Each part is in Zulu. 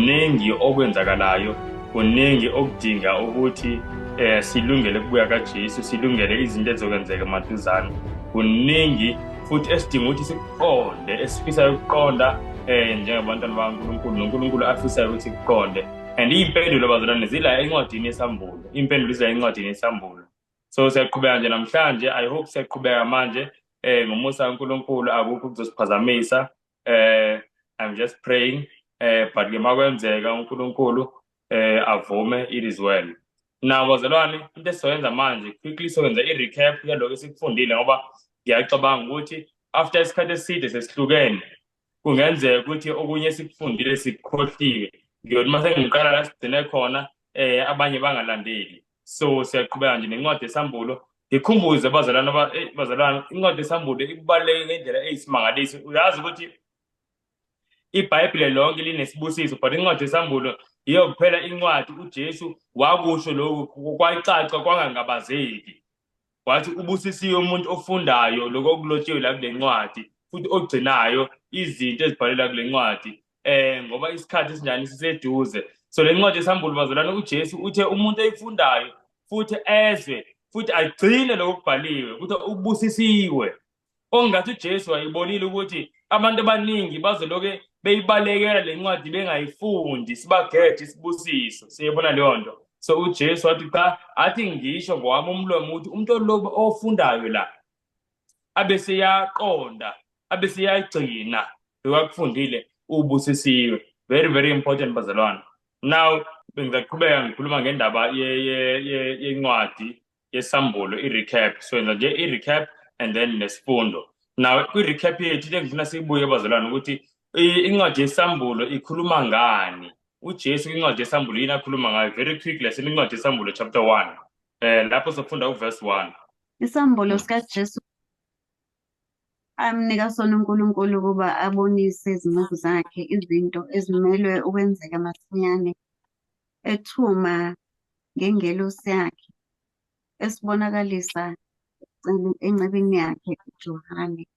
kuningi okwenzakalayo, kuningi okudinga ukuthi silungele kubuya kaJesu, silungele izinto ezokwenzeka maduzane. Kuningi futhi esidinga ukuthi sikuqonde, esifisa ukuqonda njengabantwana bakaNkulunkulu, noNkulunkulu afisayo ukuthi sikuqonde. And iy'mpendulo bazalwane zila encwadini yesambulo, iy'mpendulo zila encwadini yesambulo. So siyaqhubeka nje namhlanje, I hope siyaqhubeka manje ngomusa kaNkulunkulu, akukho ukuzosiphazamisa. I'm just praying, but ke makwenzeka uNkulunkulu avume, it is well. Now bazalwane, into esizoyenza manje quickly sokwenza i-recap yaloko esikufundile, ngoba ngiyacabanga ukuthi after isikhathi eside sesihlukene kungenzeka ukuthi okunye esikufundile sikukhohliwe. Ngiyothi mase ngiqala la sigcine khona abanye bangalandeli. So siyaqhubeka nje nencwadi yesambulo. Ngikhumbuze bazalwane, incwadi yesambulo ikubaluleke ngendlela eyisimangaliso. Uyazi ukuthi iBhayibheli lonke linesibusiso, but incwadi yesambulo iyo kuphela incwadi uJesu wakusho lokhu kwayicaca kwangangabazeki. Wathi ubusisiwe umuntu ofundayo lokho okulotshiwe la kule ncwadi, futhi ogcinayo izinto ezibhalela kule ncwadi, ngoba isikhathi esinjani siseduze. So le ncwadi yesambulo bazalwane, uJesu uthe umuntu oyifundayo futhi ezwe futhi agcine lokho kubhaliwe ukuthi ubusisiwe. Ongathi uJesu wayibonile ukuthi abantu abaningi bazoloke beyibalekela le ncwadi bengayifundi, sibagethe isibusiso. Siyebona leyo nto. So uJesu wathi cha, athi ngisho ngowami umlomo ukuthi umuntu ofundayo la abeseyaqonda, abeseyagcina lokakufundile, ubusisiwe. Very very important bazalwane. Now bengizaqhubeka ngikhuluma ngendaba yencwadi yesambulo, i-recap. So yenza nje i-recap and then nesifundo. Now kwi-recap yethu engifuna sibuye bazalwane ukuthi incwadi yesambulo ikhuluma ngani. uJesu incwadi yesambulo yini akhuluma ngayo? Very quick lesson, incwadi yesambulo chapter 1. Lapho sofunda uverse 1. Isambulo sikaJesu amnika sona uNkulunkulu ukuba abonise izinceku zakhe izinto ezimelwe ukwenzeka masinyane, ethuma ngengelosi yakhe esibonakalisa encebeni yakhe uJohane,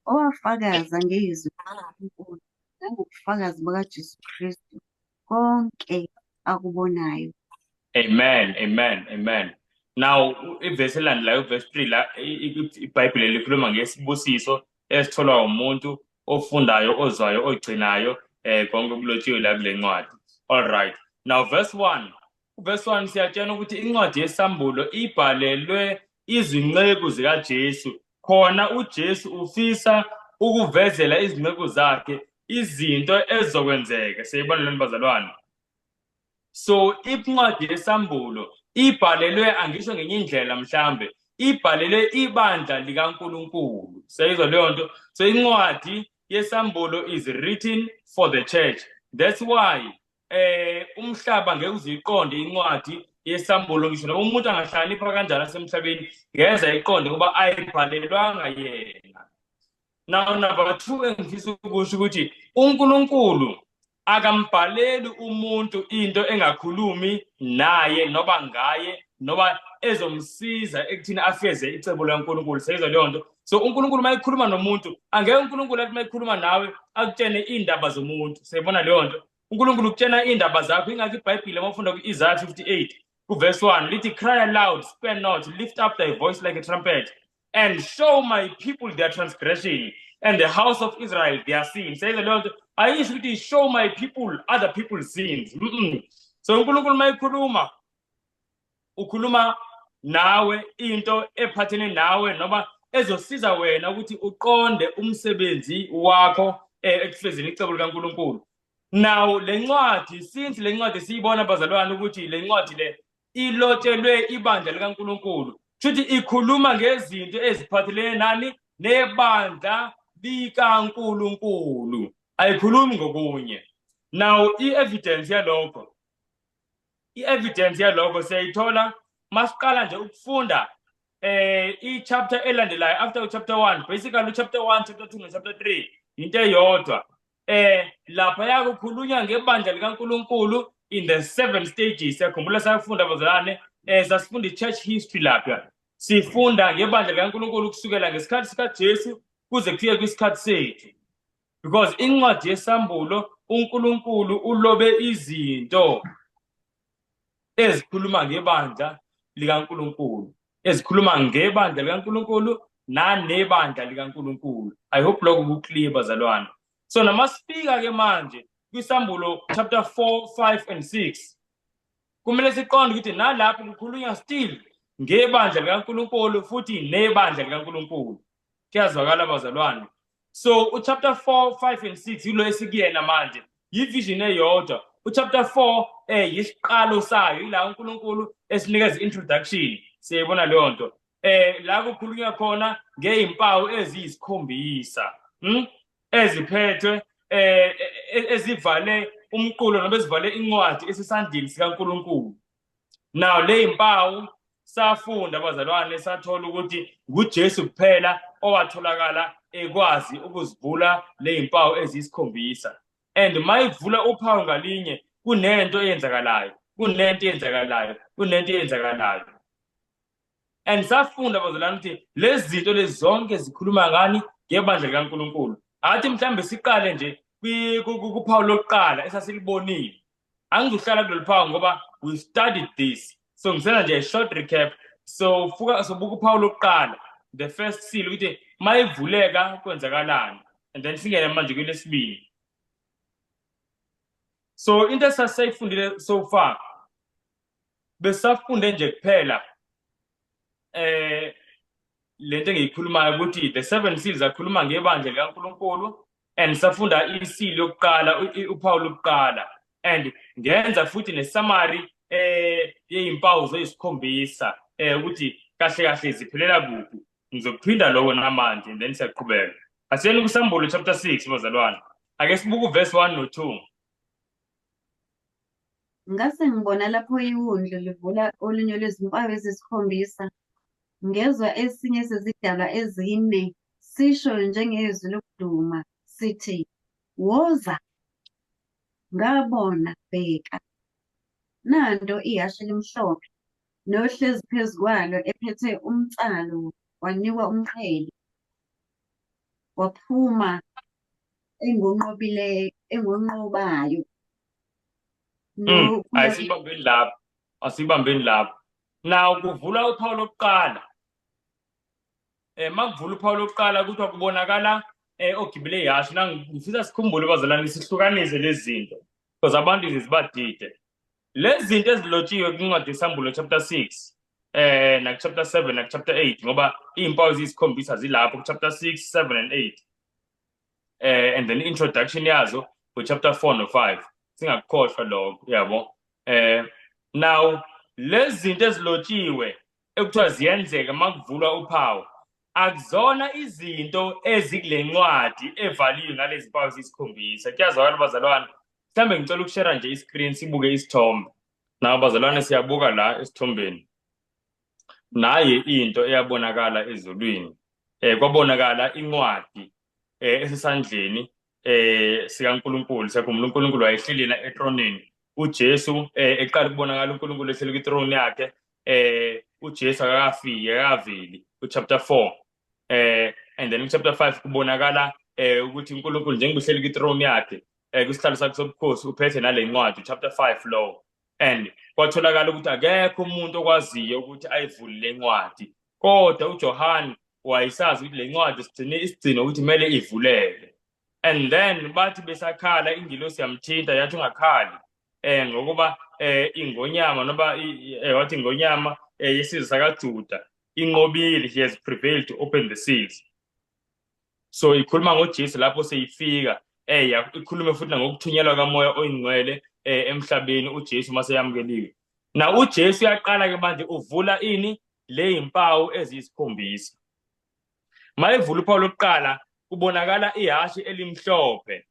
owafakaza ngezwi likaNkulunkulu nangobufakazi bukaJesu Kristu konke akubonayo. Amen, amen, amen. Now iverse elandelayo, verse 3, la iBhayibheli likhuluma ngesibusiso esitholwa umuntu ofundayo, ozwayo, ogcinayo konke okulotshiwe la kule ncwadi. All right. Now verse 1. Verse 1 siyatshela ukuthi incwadi yesambulo ibhalelwe izinceku zikaJesu. Khona uJesu ufisa ukuvezela izinceku zakhe izinto ezizokwenzeka. Siyibona lento bazalwane. So incwadi yesambulo ibhalelwe, angisho ngenye indlela mhlambe, ibhalelwe ibandla likaNkulunkulu. Seyizwa leyo nto. So incwadi yesambulo is written for the church. That's why umhlaba ngeke uziqonde incwadi yesambulo, ngisho noma umuntu angahlakanipha kanjani asemhlabeni ngeza iqonde ngoba ayibhalelwanga yena. Now number 2 engifisa ukusho ukuthi uNkulunkulu akambhaleli umuntu into engakhulumi naye noba ngaye noba ezomsiza ekuthini afeze icebo likaNkulunkulu. Seyizwa leyo nto. So uNkulunkulu mayikhuluma nomuntu, angeke uNkulunkulu athi mayikhuluma nawe akutshene indaba zomuntu. Siyibona leyo nto. uNkulunkulu ukutshena indaba zakho. Ingakho iBhayibheli mawufunda ku-Isaiah 58 kuverse 1 lithi, cry aloud, spare not, lift up thy voice like a trumpet, and show my people their transgression and the house of Israel their sins. Seyizwa leyo nto. Ayisho ukuthi show my people other people's sins. So uNkulunkulu mayikhuluma, ukhuluma nawe into ephathene nawe noma ezosiza wena ukuthi uqonde umsebenzi wakho ekufezeni icebo likaNkulunkulu. Now le ncwadi, since le ncwadi siyibona bazalwane ukuthi le ncwadi le ilotshelwe ibandla likaNkulunkulu, futhi ikhuluma ngezinto eziphathelene nani? Nebandla likaNkulunkulu, ayikhulumi ngokunye. Now i-evidence yalokho siyayithola masiqala nje ukufunda i-chapter elandelayo after chapter 1. Basically chapter 1, chapter 2 no chapter 3 into eyodwa. Lapha yakukhulunywa ngebandla likaNkulunkulu in the 7 stages. Siyakhumbula sayafunda bazalwane, sasifunda i-church history lapha. Sifunda ngebandla likaNkulunkulu kusukela ngesikhathi sikaJesu kuze kufike kwisikhathi sethu. because incwadi yesambulo uNkulunkulu ulobe izinto ezikhuluma ngebandla likaNkulunkulu, ezikhuluma ngebandla likaNkulunkulu nanebandla likaNkulunkulu. I hope lokho kuclear bazalwane. So namasifika ke manje kwisambulo chapter 4, 5 and 6 kumele siqonde ukuthi nalapho kukhulunywa still ngebandla likaNkulunkulu futhi nebandla likaNkulunkulu. Kuyazwakala bazalwane. So uchapter 4, 5 and 6 yilo esikuyena manje yivision eyodwa. Uchapter 4 yisiqalo sayo ila uNkulunkulu esinikeza introduction. Siyayibona leyo nto. La kukhulunywa khona ngeimpawu eziyisikhombisa. Eziphethwe ezivale umqulo nobe ezivale incwadi esesandleni sikaNkulunkulu. Now le impawu safunda abazalwane sathola ukuthi nguJesu kuphela owatholakala ekwazi ukuzivula le impawu eziyisikhombisa. And mayivula uphawu ngalinye kunento eyenzakalayo, And safunda abazalwane ukuthi lezi zinto lezi zonke zikhuluma ngani ngebandla likaNkulunkulu. Athi mhlambe siqale nje kuphawu lokuqala esasilibonile. Angizohlala kulolu phawu ngoba we studied this. So ngisena nje a short recap. So buka uphawu lokuqala, the first seal ukuthi mayivuleka kwenzakalani, and then singene manje kwelesibili. So into esasayifundile so far besafunde nje kuphela lento engiyikhulumayo ukuthi the seven seals akhuluma ngebandla likaNkulunkulu, and safunda isili yokuqala uphawu lokuqala, and ngenza futhi nesummary yezimpawu zesikhombisa ukuthi kahle kahle ziphelela kuphi. Ngizokuphinda lokho namanje and then siyaqhubeka. Asiyeni kusambulo chapter 6 bazalwane. Ake sibuke verse 1 no 2. Ngase ngibona lapho iwundlu livula olunye lwezimpawu ezisikhombisa. Ngezwa esinye sezidalwa ezine sisho njengezwi lokuduma sithi, woza. Ngabona, bheka, nanto ihashe elimhlophe nohlezi phezu kwalo ephethe umtsalo wanikwa umqhele. Waphuma engonqobayo. Asibambeni lapho. Now kuvula uphawu lokuqala. Makuvula uphawu lokuqala kuthiwa kubonakala ogibele ihashe. Ngifisa sikhumbule bazalwane sihlukanise lezi zinto because abantu zibadide. Lezi zinto ezilotshiwe kwincwadi yesambulo chapter 6 na chapter 7 na chapter 8 ngoba izimpawu zisikhombisa zilapho chapter 6, 7 and 8. And then introduction yazo ku chapter 4 no 5. Singakukhohlwa lokho yabo. Now lezi zinto ezilotshiwe ekuthiwa ziyenzeka makuvulwa uphawu akuzona izinto ezikule ncwadi evaliwe ngalezi zimpawu zisikhombisa. Kuyazwakala bazalwane. Mhlambe ngicela ukushare nje iscreen sibuke isithombe. Na bazalwane siyabuka la esithombeni. Naye into eyabonakala ezulwini. Kwabonakala incwadi esesandleni sikaNkulunkulu. Siyakhumbula uNkulunkulu wayehleli etronini. uJesu eqala kubonakala uNkulunkulu ehleli kwithrone yakhe. uJesu akaveli chapter 4. And then chapter 5 kubonakala ukuthi uNkulunkulu njengoba uhleli kwithrone yakhe kwisihlalo sakhe sobukhosi uphethe nale ncwadi chapter 5 lo. And kwatholakala ukuthi akekho umuntu okwaziyo ukuthi ayivule le ncwadi, kodwa uJohane wayesazi ukuthi le ncwadi isigcino ukuthi kumele ivuleke. And then bathi besakhala ingilosi yamthinta yathi ungakhali ngokuba ingonyama noba wathi ingonyama yesizwe sakaJuda inqobile, he has prevailed to open the seals. So ikhuluma ngoJesu lapho seyifika ikhulume futhi ngokuthunyelwa kamoya oyingcwele emhlabeni uJesu mase yamkeliwe. Na uJesu uyaqala ke manje uvula ini le impawu ezisikhombisa. Mayevula uphawu lokuqala kubonakala ihashe elimhlophe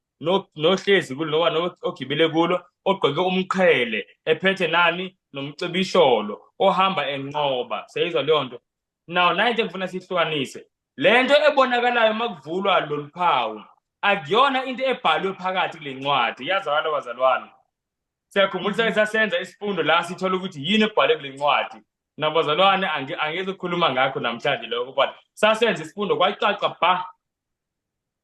nohlezi kulo noba ogibele kulo ogqoke umqhele ephethe nani nomcibisholo ohamba enqoba. Seyizwa leyo nto. Now nayinto engifuna sihlukanise lento ebonakalayo makuvulwa lolu phawu akuyona into ebhalwe phakathi kule ncwadi. Yazakala bazalwane. Siyakhumbula sasenza isifundo la sithola ukuthi yini ebhalwe kule ncwadi. Nabazalwane angeke ukukhuluma ngakho namhlanje lokho but sasenza isifundo kwacaca ba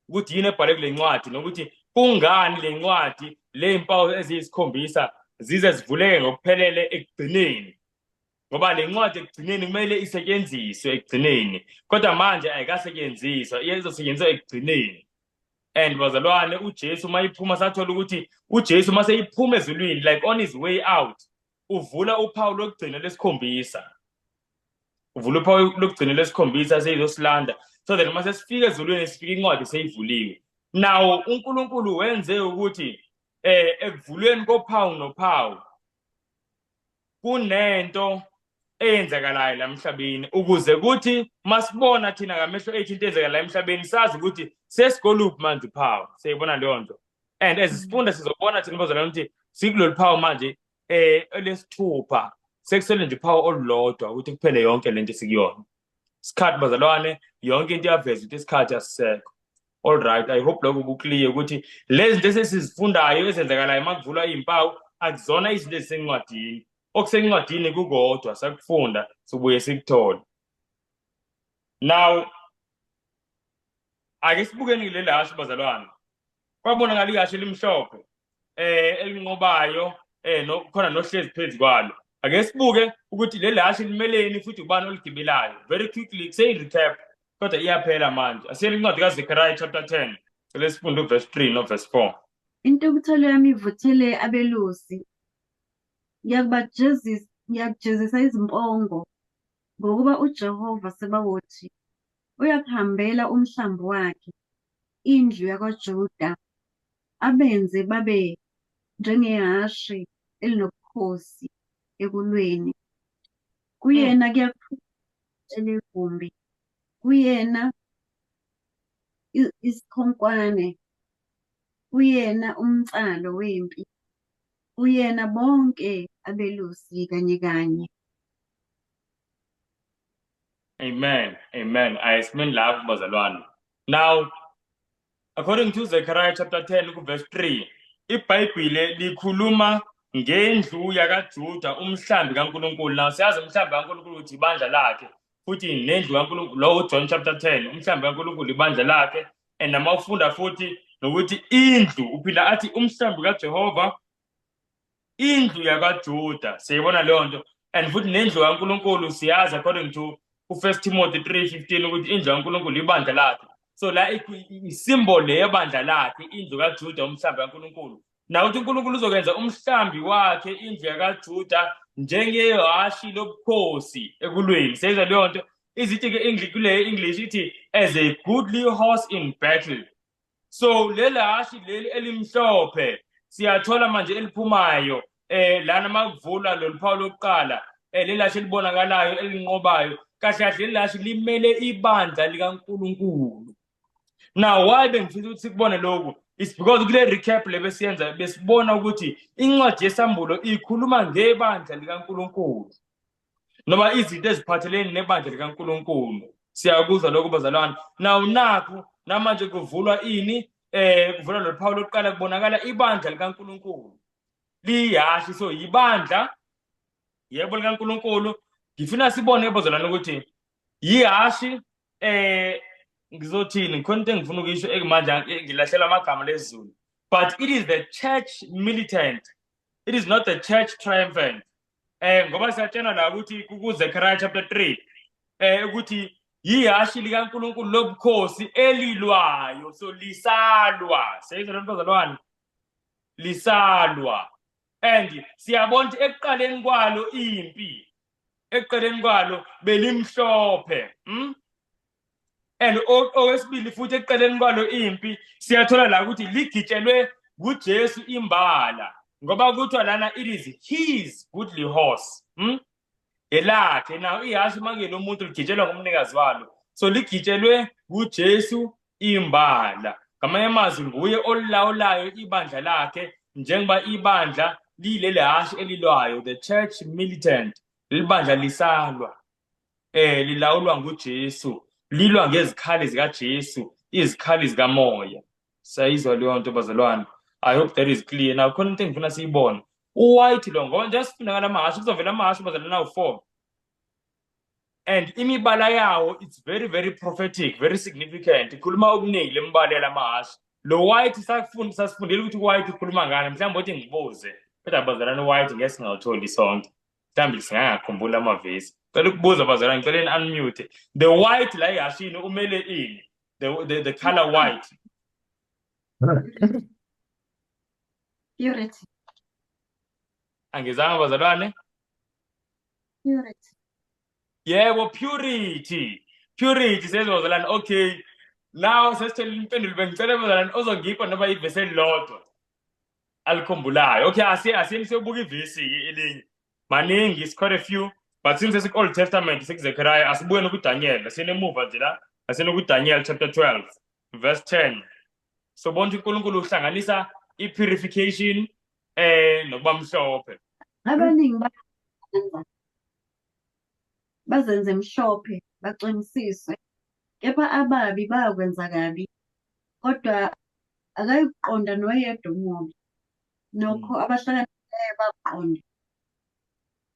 ukuthi yini ebhale kule ncwadi nokuthi kungani le ncwadi le mpawu eziyisikhombisa zize zivuleke ngokuphelele ekugcineni, ngoba le ncwadi ekugcineni kumele isetshenziswe ekugcineni, kodwa manje ayikasetshenziswa, izosetshenziswa ekugcineni. And bazalwane, uJesu mayiphuma sathola ukuthi uJesu maseyiphuma ezulwini, like on his way out, uvula uphawu lokugcina lesikhombisa, uvula uphawu lokugcina lesikhombisa seyizosilanda, so that mase sifika ezulwini sifika incwadi seyivuliwe. Now uNkulunkulu wenze ukuthi ekuvulweni kophawu nophawu kunento eyenzakalayo la emhlabeni, ukuze kuthi masibona thina ngamehlo ethu into eyenzakalayo emhlabeni sazi ukuthi sesigoluphi manje uphawu. Siyayibona leyo nto, and as sifunda sizobona thina bazalwane ukuthi sikulolu phawu manje elesithupha, sekusele nje uphawu olulodwa ukuthi kuphele yonke lento esikuyona. Isikhathi bazalwane, yonke into iyaveza ukuthi isikhathi asisekho. All right, I hope lokho kuclear ukuthi lezi zinto esesizifundayo ezenzakalayo makuvulwa izimpawu akuzona izinto ezisencwadini. Okusencwadini kukodwa sakufunda sibuye sikuthole. Now ake sibukeni leli hashi bazalwane, kwabonakala ihashe elimhlophe elinqobayo khona nohlezi phezu kwalo. Ake sibuke ukuthi leli hashi limeleni futhi ubani oligibelayo. Very quickly say recap kodwa iyaphela manje. Asiyele incwadi kaZechariah chapter 10, lesifundo verse 3 no verse 4. Intukuthelo yami ivuthele abelusi, ngiyakujezisa izimpongo, ngokuba uJehova Sebawothi uyakuhambela umhlambi wakhe, indlu yakwaJuda, abenze babe njengehashe elinobukhosi ekulweni. Kuyena kuyakhutshela igumbi, kuyena isikhonkwane, kuyena umnsalo wempi, kuyena bonke abelusi kanye kanye. Amen, amen. Ayisimeni lapho bazalwane. Now according to Zechariah chapter 10 verse 3, iBhayibhile likhuluma ngendlu yakaJuda, umhlambi kaNkulunkulu. Now siyazi umhlambi kaNkulunkulu uthi ibandla lakhe, futhi nendlu kaNkulunkulu lo John chapter 10, umhlambi kaNkulunkulu ibandla lakhe. And nama ufunda futhi nokuthi indlu uphinda athi umhlambi kaJehova, indlu yakaJuda. Siyibona leyo nto. And futhi nendlu kaNkulunkulu siyazi according to 1 Timothy 3:15 ukuthi indlu kaNkulunkulu ibandla lakhe. So la isymbol yebandla lakhe, indlu kaJuda, umhlambi kaNkulunkulu. Na uthi uNkulunkulu uzokwenza umhlambi wakhe, indlu yakaJuda, njengehashi lobukhosi ekulweni. Seyizwa leyo nto. Izithi ke kule English ithi as a goodly horse in battle. So leli hashi leli elimhlophe siyathola manje eliphumayo lana makuvula lolu phawu lokuqala, leli hashi elibonakalayo elinqobayo, kahle kahle leli hashi limele ibandla likaNkulunkulu. Now why bengifisa ukuthi sikubone lokhu is because kule recap lebesiyenza besibona ukuthi incwadi yesambulo ikhuluma ngebandla likaNkulunkulu noma izinto eziphathelene nebandla likaNkulunkulu. Siyakuzwa lokho bazalwane. Now nakho namanje kuvulwa ini kuvulwa lo phawu lokuqala, kubonakala ibandla likaNkulunkulu liyashi. So ibandla yebo likaNkulunkulu. Ngifuna sibone bazalwane ukuthi yihashi ngizothini khona into engifuna ukuyisho ekumanje ngilahlela amagama lezulu, but it is the church militant, it is not the church triumphant. Ngoba siyatshena la ukuthi kuZechariah chapter 3 ukuthi yihashi likaNkulunkulu lobukhosi elilwayo. So lisalwa. Seyizwa bazalwane, lisalwa. And siyabona ukuthi ekuqaleni kwalo impi, ekuqaleni kwalo belimhlophe. And okwesibili futhi ekuqaleni kwalo impi siyathola la ukuthi ligitshelwe kuJesu imbala, ngoba kuthiwa lana it is his goodly horse. Elakhe. Now ihashi make lo muntu ligitshelwa ngumnikazi walo, so ligitshelwe kuJesu imbala. Ngamanye amazwi nguye olilawulayo ibandla lakhe, njengoba ibandla lileli hashi elilwayo, the church militant. Libandla lisalwa, lilawulwa nguJesu, lilwa ngezikhali zikaJesu, izikhali zikamoya. Sayizwa leyo nto bazalwane. I hope that is clear. Now khona into engifuna siyibone. White lo ngoba nje sifuna ngala mahashi, kuzovela amahashi bazalwane nawu 4. and imibala yawo it's very very prophetic, very significant. Ikhuluma okuningi lemibala yamahashi. Lo white sasifundile ukuthi white ikhuluma ngani, mhlawumbe uthi ngibuze kodwa bazalwane white ngeke singawutholi sonke, mhlawumbe singangakhumbula amavesi. Cela ukubuza bazalwane, ngicela unmute. The white la ehashini umele ini, the color white. Purity. Angizange bazalwane? Purity. Yebo, purity. Purity says bazalwane. Okay, now sesithela impendulo, bengicela bazalwane ozongipha noma ivesi elilodwa alikhumbulayo. Okay, asiyeni siyobuka ivesi elinye. Maningi, it's quite a few, but since it's Old Testament sekuZechariah, asibuye nokuDaniel. Asinemuva nje la, asinokuDaniel chapter 12 verse 10. So bonke uNkulunkulu uhlanganisa i-purification nokuba mhlophe. Abaningi bazenze mhlophe baqinisiswe, kepha ababi bayakwenza kabi, kodwa akayiqonda noyedwa umuntu, nokho abahlakaniphileyo bakuqonda.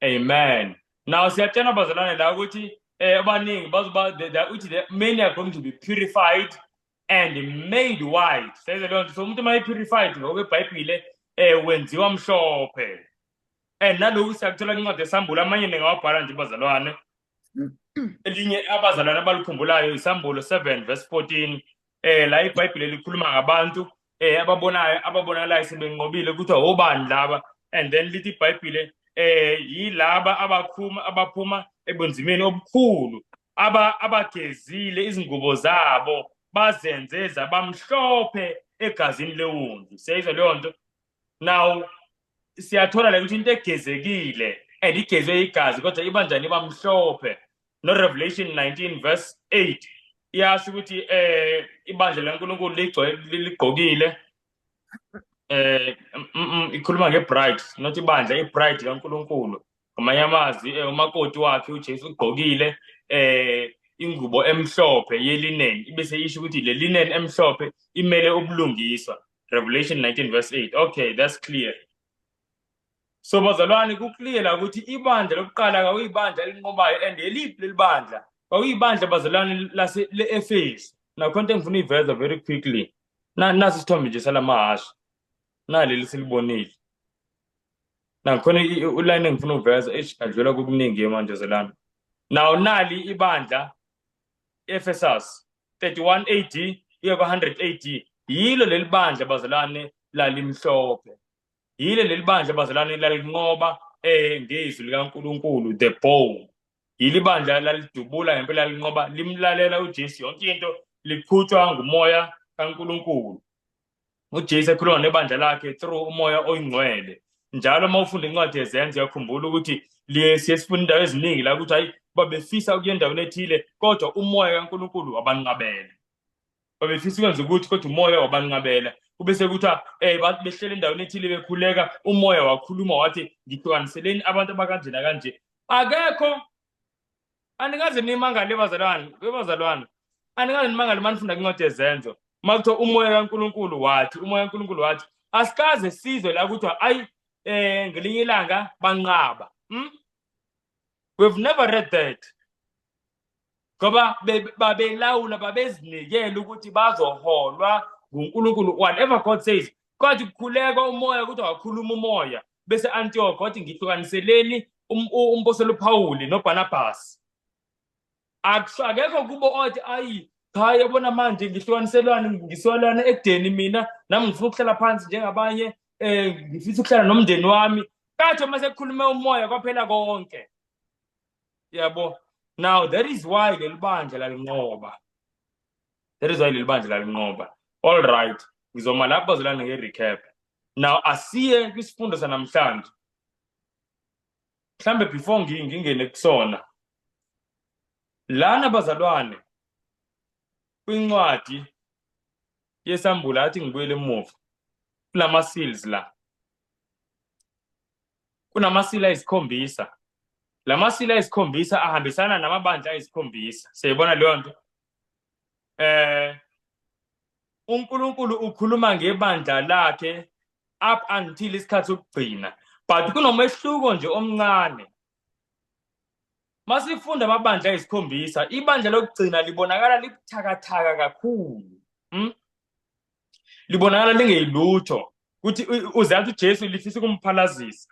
Amen. Now siyatshena bazalwane la ukuthi abaningi uthi many are going to be purified and made white. Says leyo nto, so umuntu uma purified ngokweBhayibhile wenziwa mhlophe. And naloku siyakuthola incwadi yesambulo, amanye ningawabhala nje bazalwane. Elinye abazalwane abalikhumbulayo isambulo 7 verse 14. La iBhayibhile likhuluma ngabantu ababonakalayo sebenqobile ukuthi obani laba, and then lithi iBhayibhile yilaba abaphuma ebunzimeni obukhulu, abagezile izingubo zabo bazenze zabamhlophe egazini lewundlu. Siyayizwa leyo nto? Now siyathola la ukuthi into egezekile and igezwe igazi kodwa ibanjani ibamhlophe. No, Revelation 19 verse 8 iyasho ukuthi ibandla laNkulunkulu ligqokile ikhuluma ngebride, not ibandla, ibride kaNkulunkulu. Ngamanye amazwi umakoti wakhe uJesu ugqokile ingubo emhlophe yelineni, ibese isho ukuthi le linen emhlophe imele ubulungiswa. Revelation 19 verse 8. Okay, that's clear. So bazalwane kuclear la ukuthi ibandla lokuqala kwakuyibandla elinqobayo, and eliphi lelibandla kwakuyibandla bazalwane le-Efesu. Now konke ngifuna iveza very quickly. Nasi isithombe nje salamahashi. Naleli silibonile. Na khona uline engifuna uveza adlula kokuningi manje zelana. Now nali ibandla Ephesus 31 AD iye kwa 100 AD. Yilo leli bandla bazalwane lalimhlophe. Yile leli bandla bazalwane lalinqoba ngezwi likaNkulunkulu, the bow. Yili bandla lalidubula ngempela lalinqoba limlalela uJesu yonke into liqhutshwa ngumoya kaNkulunkulu. uJesu ekhuluma nebandla lakhe through umoya oyingcwele. Njalo uma ufunda incwadi yezenzo uyakhumbula ukuthi siyesifunda indawo eziningi la ukuthi hayi babefisa ukuya endaweni ethile kodwa umoya kaNkulunkulu wabanqabela. Babefisa ukwenza ukuthi kodwa umoya wabanqabela. Kube sekuthiwa behlele endaweni ethile bekhuleka, umoya wakhuluma wathi ngihlukaniseni abantu abakanje nakanje. Akekho anikaze nimangale bazalwane. Anikaze nimangale manifunda incwadi yezenzo. Makuthiwa umoya kaNkulunkulu wathi asikaze sizwe la ukuthi ayi ngelinye ilanga banqaba. We've never read that. Ngoba babelawula babezinikela ukuthi bazoholwa nguNkulunkulu. Whatever God says, kwathi kukhuleka umoya ukuthi wakhuluma umoya, bese Antioch wathi ngihlukaniseleni umpostoli uPawuli noBarnabas. Akekho kubo othi ayi cha yabona manje ngisolana ekudeni mina nami ngifuna ukuhlala phansi njengabanye ngifisa ukuhlala nomndeni wami. Kathi uma sekukhuluma umoya kwaphela konke. Yabo. Now that is why lelibandla lalinqoba. All right, ngizoma lapha bazalwane nge-recap. Now asiye kwisifundo sanamhlanje. Mhlambe before ngingene kusona lana bazalwane kwincwadi yesambulo athi ngibuyele emuva kulama seals la kunamasila ayisikhombisa. Lamasila ayisikhombisa ahambisana namabandla ayisikhombisa. Siyibona leyo nto. uNkulunkulu ukhuluma ngebandla lakhe up until isikhathi sokugcina, but kunomehluko nje omncane. masifunda amabandla ayisikhombisa, ibandla lokugcina libonakala libuthakathaka kakhulu. Libonakala lingeyilutho, ukuthi uzathi uJesu lifisa ukumphalazisa.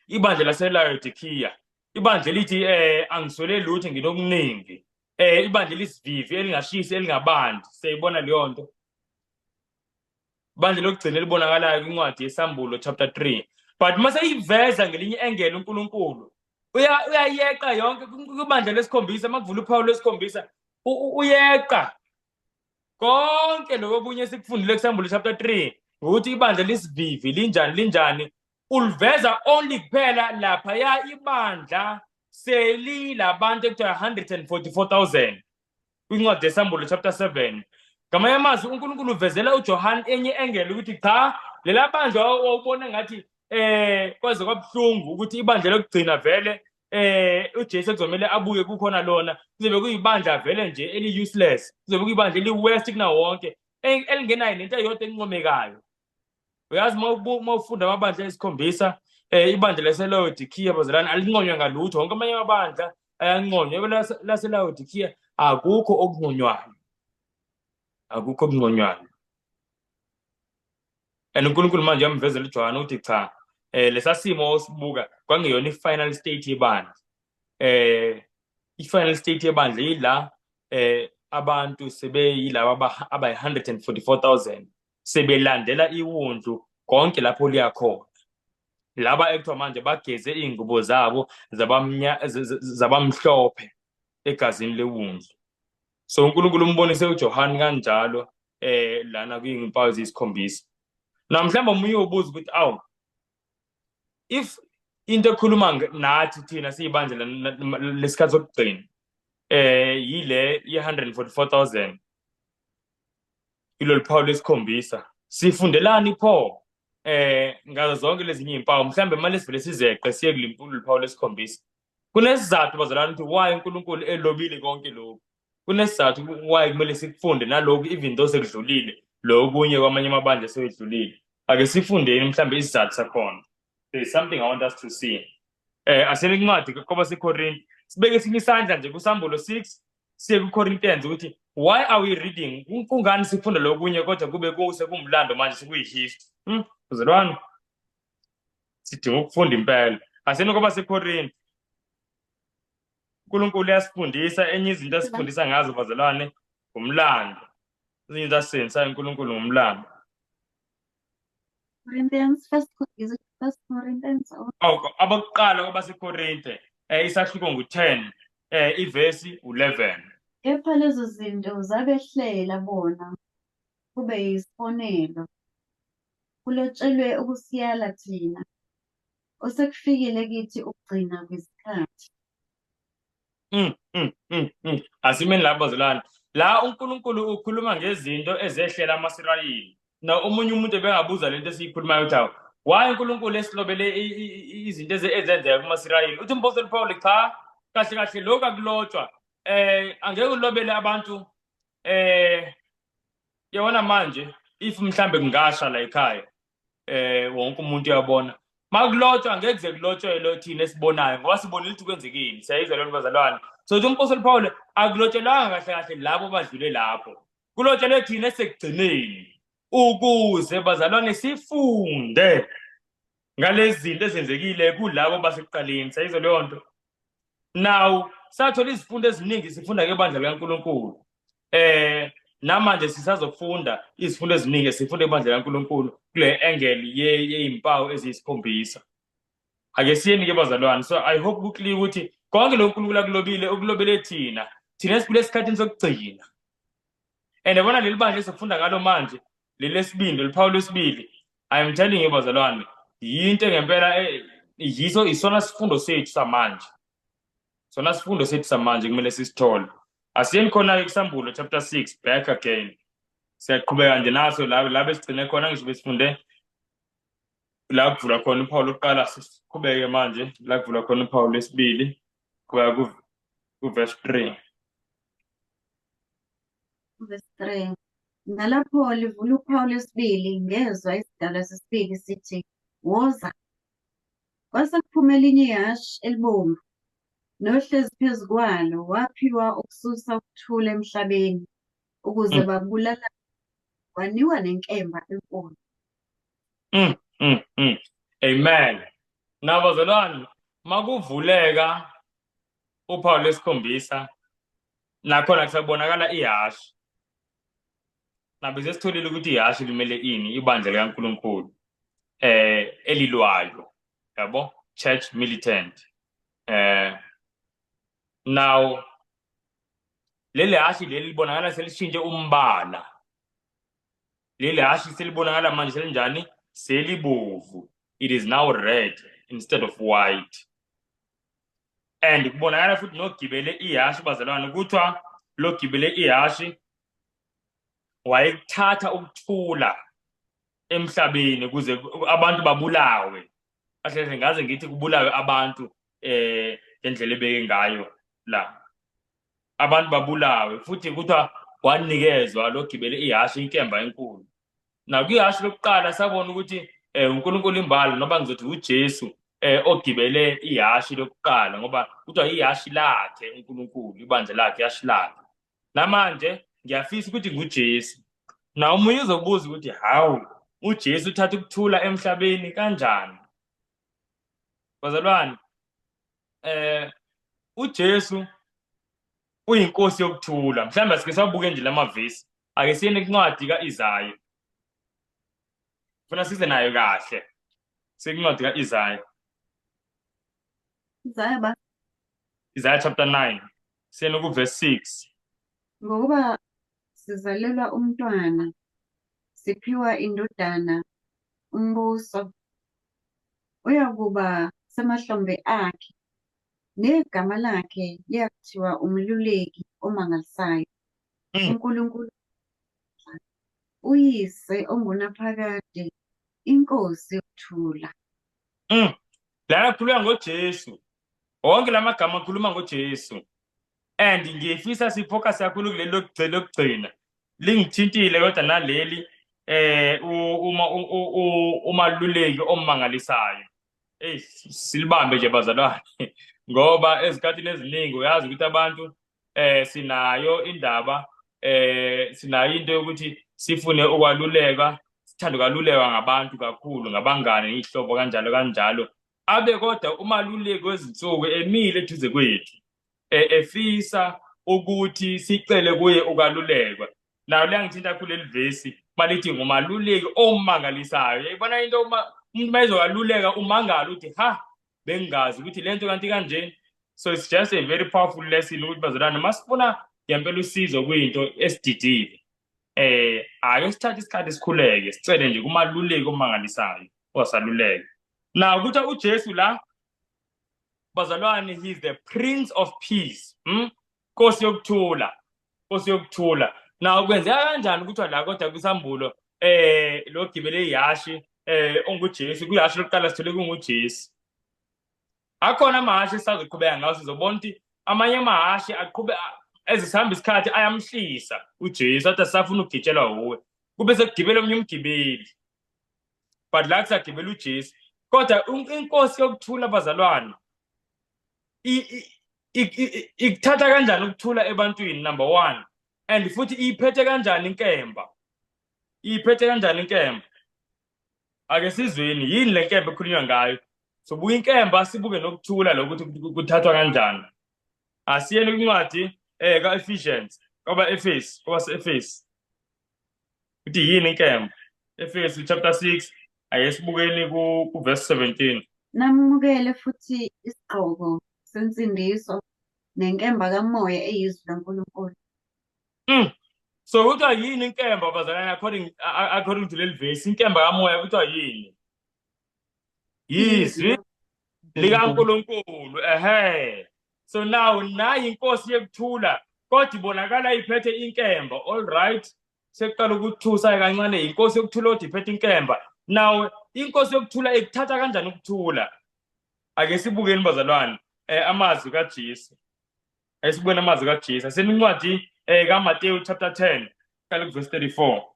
Ibandla laseLaodikiya, ibandla elithi angiswele lutho nginokuningi. Ibandla elisivivi elingashisi elingabandi, siyayibona leyo nto. Ibandla lokugcina elibonakalayo kwincwadi yesambulo chapter 3. But mase iveza ngelinye engelo uNkulunkulu, uyayeqa yonke kwibandla lesikhombisa. Makuvula uPawulo lesikhombisa, uyeqa konke lokubunye sikufundile kusambulo chapter 3 ukuthi ibandla lisivivi linjani. Uliveza only kuphela laphaya ibandla selilabantu ekuthiwa 144,000 kwincwadi yesambulo chapter 7. Ngamanye amazwi uNkulunkulu uvezela uJohane enye engelo ukuthi cha, lela bandla wawubona ngathi kwaze kwabuhlungu ukuthi ibandla lokugcina vele uJesu kuzomele abuye kukhona lona kuzobe kuyibandla vele nje eli-useless, kuzobe kuyibandla eli-west kunawo wonke elingenayo nento eyodwa encomekayo. Uyazi mawufunda amabandla esikhombisa, ibandla laseLaodikiya bazalwane alinconywa ngalutho. Wonke amanye amabandla ayanconywa, laseLaodikiya akukho okunconywayo, akukho okunconywayo. And uNkulunkulu manje yamvezela uJohane ukuthi cha, lesasimo osibuka kwangeyona i-final state yebandla. I-final state yebandla yila abantu sebeyilaba abayi-144,000 sebelandela iwundlu konke lapho liya khona. Laba ekuthiwa manje bageze iy'ngubo zabo zabamhlophe egazini lewundlu. So uNkulunkulu umbonise uJohane kanjalo lana kwiyimpawu eziyisikhombisa. Na mhlawumbe omunye ubuza ukuthi awu, if into ekhuluma nathi thina siyibandla lesikhathi sokugcina yile ye-144,000 ilolu phawu lesikhombisa, sifundelani pho ngazo zonke lezi impawu? Mhlawumbe manje sivele sizeqe siye kulolu phawu lesikhombisa. Kunesizathu bazalwane ukuthi why uNkulunkulu elobile konke lokhu. Kunesizathu why kumele sikufunde nalokhu even though sekudlulile lokunye kwamanye amabandla sewedlulile. Ake sifundeni mhlawumbe isizathu sakhona. There is something I want us to see. Asele incwadi kwabaseKorinte, sibeke esinye isandla nje kusambulo 6 siye kuCorinthians ukuthi why are we reading? Kungani sifunda lokunye kodwa kube kumlando manje sekuyi-history? Bazalwane, sidinga ukufunda impela. Asele kwabaseKorinte, uNkulunkulu uyasifundisa. Enye izinto asifundisa ngazo bazalwane umlando. Izinto asisenzayo uNkulunkulu ngumlando. Corinthians, is it First Corinthians or Abakuqala kwabaseKorinte isahluko ngu-10 ivesi 11. kepha lezo zinto zabehlela bona kube yisibonelo, kulotshelwe ukusiyala thina osekufikile kithi ukugcina kwesikhathi. Asimeni lapho bazalwane, la uNkulunkulu ukhuluma ngezinto ezehlela ama-Israyeli. Na omunye umuntu ebengabuza lento esiyikhulumayo ukuthi why uNkulunkulu esilobele izinto ezenzeka kuma-Israyeli. Uthi umpostoli Paul cha, kahle lokhu akulotshwa. Angeke ulobele abantu yabona manje if mhlambe kungasha la ekhaya wonke umuntu uyabona. Makulotshwa angeke kuze kulotshelwe thina esibonayo ngoba sibonile ukuthi kwenzekeni. Siyayizwa lento bazalwane. So uthi umpostoli Paul akulotshelwanga kahle labo badlule lapho, kulotshelwe thina esekugcineni ukuze bazalwane sifunde ngalezi zinto ezenzekile kulabo basekuqaleni. Sayizwa leyo nto. Now sathola izifundo eziningi sifunda ngebandla likaNkulunkulu. Namanje sisazofunda izifundo eziningi sifunda ngebandla likaNkulunkulu kule angle yeyimpawu eziyisikhombisa. Ake siyeni ke bazalwane. So I hope ukliye ukuthi konke lo uNkulunkulu ukulobele thina siphile esikhathini sokugcina. And yabona leli bandla esifunda ngalo manje lelesibili liphawu lesibili, I am telling you bazalwane, yinto ngempela isona sifundo sethu samanje. Sona sifundo sethu samanje kumele sisithole. Asiyeni khona kusambulo chapter 6 back again. Siyaqhubeka nje naso la besigcine khona ngisho besifunde la kuvula khona uPaul oqala. Siqhubeke manje la kuvula khona uPaul lesibili kuya ku verse 3. Verse 3. Nalapho livula uPawu lesibili ngezwa isidalwa sesibili sithi woza. Kwase kuphuma elinye ihhashi elibomvu nohlezi phezu kwalo waphiwa ukususa ukuthula emhlabeni ukuze Mm, babulala, wanikwa nenkemba enkulu. mm, mm, mm. Amen. Now bazalwane, makuvuleka uphawu lesikhombisa nakhona kusabonakala ihhashi. Nabe sesitholile ukuthi ihhashi limele ini? Ibandla likaNkulunkulu elilwayo, yabo, church militant. Now leli hashi leli libonakala selishintshe umbala. Leli hashi selibonakala manje selinjani? Selibovu. It is now red instead of white. And kubonakala futhi nogibele ihashi bazalwane, kuthiwa lo gibele ihashi wayekuthatha ukuthula emhlabeni ukuze abantu babulawe. Kahle ngaze ngithi kubulawe abantu ngendlela ebeke ngayo la. Abantu babulawe futhi kuthiwa wanikezwa lo gibele ihashi inkemba enkulu. Na kwihashi lokuqala sabona ukuthi uNkulunkulu imbali noba ngizothi uJesu ogibele ihashi lokuqala ngoba kuthiwa ihashi lakhe uNkulunkulu, ibandla lakhe, ihashi lakhe. Namanje ngiyafisa ukuthi nguJesu. Na umunye uzobuza ukuthi hawu uJesu uthatha ukuthula emhlabeni kanjani? Bazalwane, uJesu uyinkosi yokuthula. Mhlawumbe sike sabuke nje lamavesi. Ake siyene kuncwadi kaIsaya. Funa size nayo kahle. Sekuncwadi kaIsaya. Isaya Isaiah chapter 9. Siyene kuverse 6. ngokuba sizalelwa umntwana, siphiwa indodana, umbuso uyakuba semahlombe akhe, negama lakhe liyakuthiwa umluleki omangalisayo, Mm. uNkulunkulu uyise ongunaphakade, inkosi yokuthula. Lana kukhulunywa ngoJesu. Wonke lamagama akhuluma ngoJesu. And ngiyefisa sifocus kakhulu kuleli lokugcina. Lingithintile kodwa naleli umaluleki omangalisayo. Silibambe nje bazalwane. Ngoba ezikhathini eziningi uyazi ukuthi abantu sinayo indaba sinayo into yokuthi sifune ukwaluleka, sithanda ukwalulekwa ngabantu kakhulu, ngabangane, ihlobo kanjalo kanjalo. Abe kodwa umaluleki wezinsuku emile eduze kwethu efisa ukuthi sicele kuye ukwalulekwa. Nayo liyangithinta kakhulu leli vesi malithi ngumaluleki omangalisayo. Yayibona into umuntu mayezokwaluleka umangala uthi ha bengazi ukuthi lento kanti kanje. So it's just a very powerful lesson ukuthi bazalwane masifuna ngempela usizo kuyinto esididile ake sithathe isikhathi sikhuleke sicele nje kumaluleki omangalisayo osaluleke. Now ukuthi uJesu la bazalwane, he is the Prince of Peace. Nkosi yokuthula, nkosi yokuthula. Now kwenzeka kanjani ukuthi la kodwa kwisambulo lo gibele ihashi onguJesu, kuyihashi lokuqala sithole kunguJesu. Akhona amahashi esisazoqhubeka ngawo, sizobona ukuthi amanye amahashi aqhube ezisihamba isikhathi ayamhlisa uJesu athi asafuna ukugitshelwa uwe, kube sekugibela omunye umgibeli, but la kusagibela uJesu. Kodwa inkosi yokuthula bazalwane ikuthatha kanjani ukuthula ebantwini, number 1, and futhi iphethe kanjani inkemba, iphethe kanjani inkemba. Ake sizweni yini le nkemba ekhulunywa ngayo. Sobuka inkemba sibuke nokuthula lokuthi kuthathwa kanjani. Asiyeni kwincwadi ka-Ephesians, kwase-Efesi uthi yini inkemba. Efesi chapter 6 ake sibukeni ku-verse 17. Namukele futhi isigqoko sensindiso nenkemba kamoya eyizwi laNkulunkulu. So kuthiwa yini inkemba bazalwane according to leli verse? Inkemba kamoya kuthiwa yini? Yizwi likaNkulunkulu. So now nayi inkosi yokuthula kodwa ibonakala iphethe inkemba. All right, sekuqala ukuthusa kancane inkosi yokuthula kodwa iphethe inkemba. Now inkosi yokuthula ikuthatha kanjani ukuthula? Ake sibukeni bazalwane amazwi kaJesu. Ayisibone amazwi kaJesu asenincwadi kaMateyu chapter 10 kale verse 34.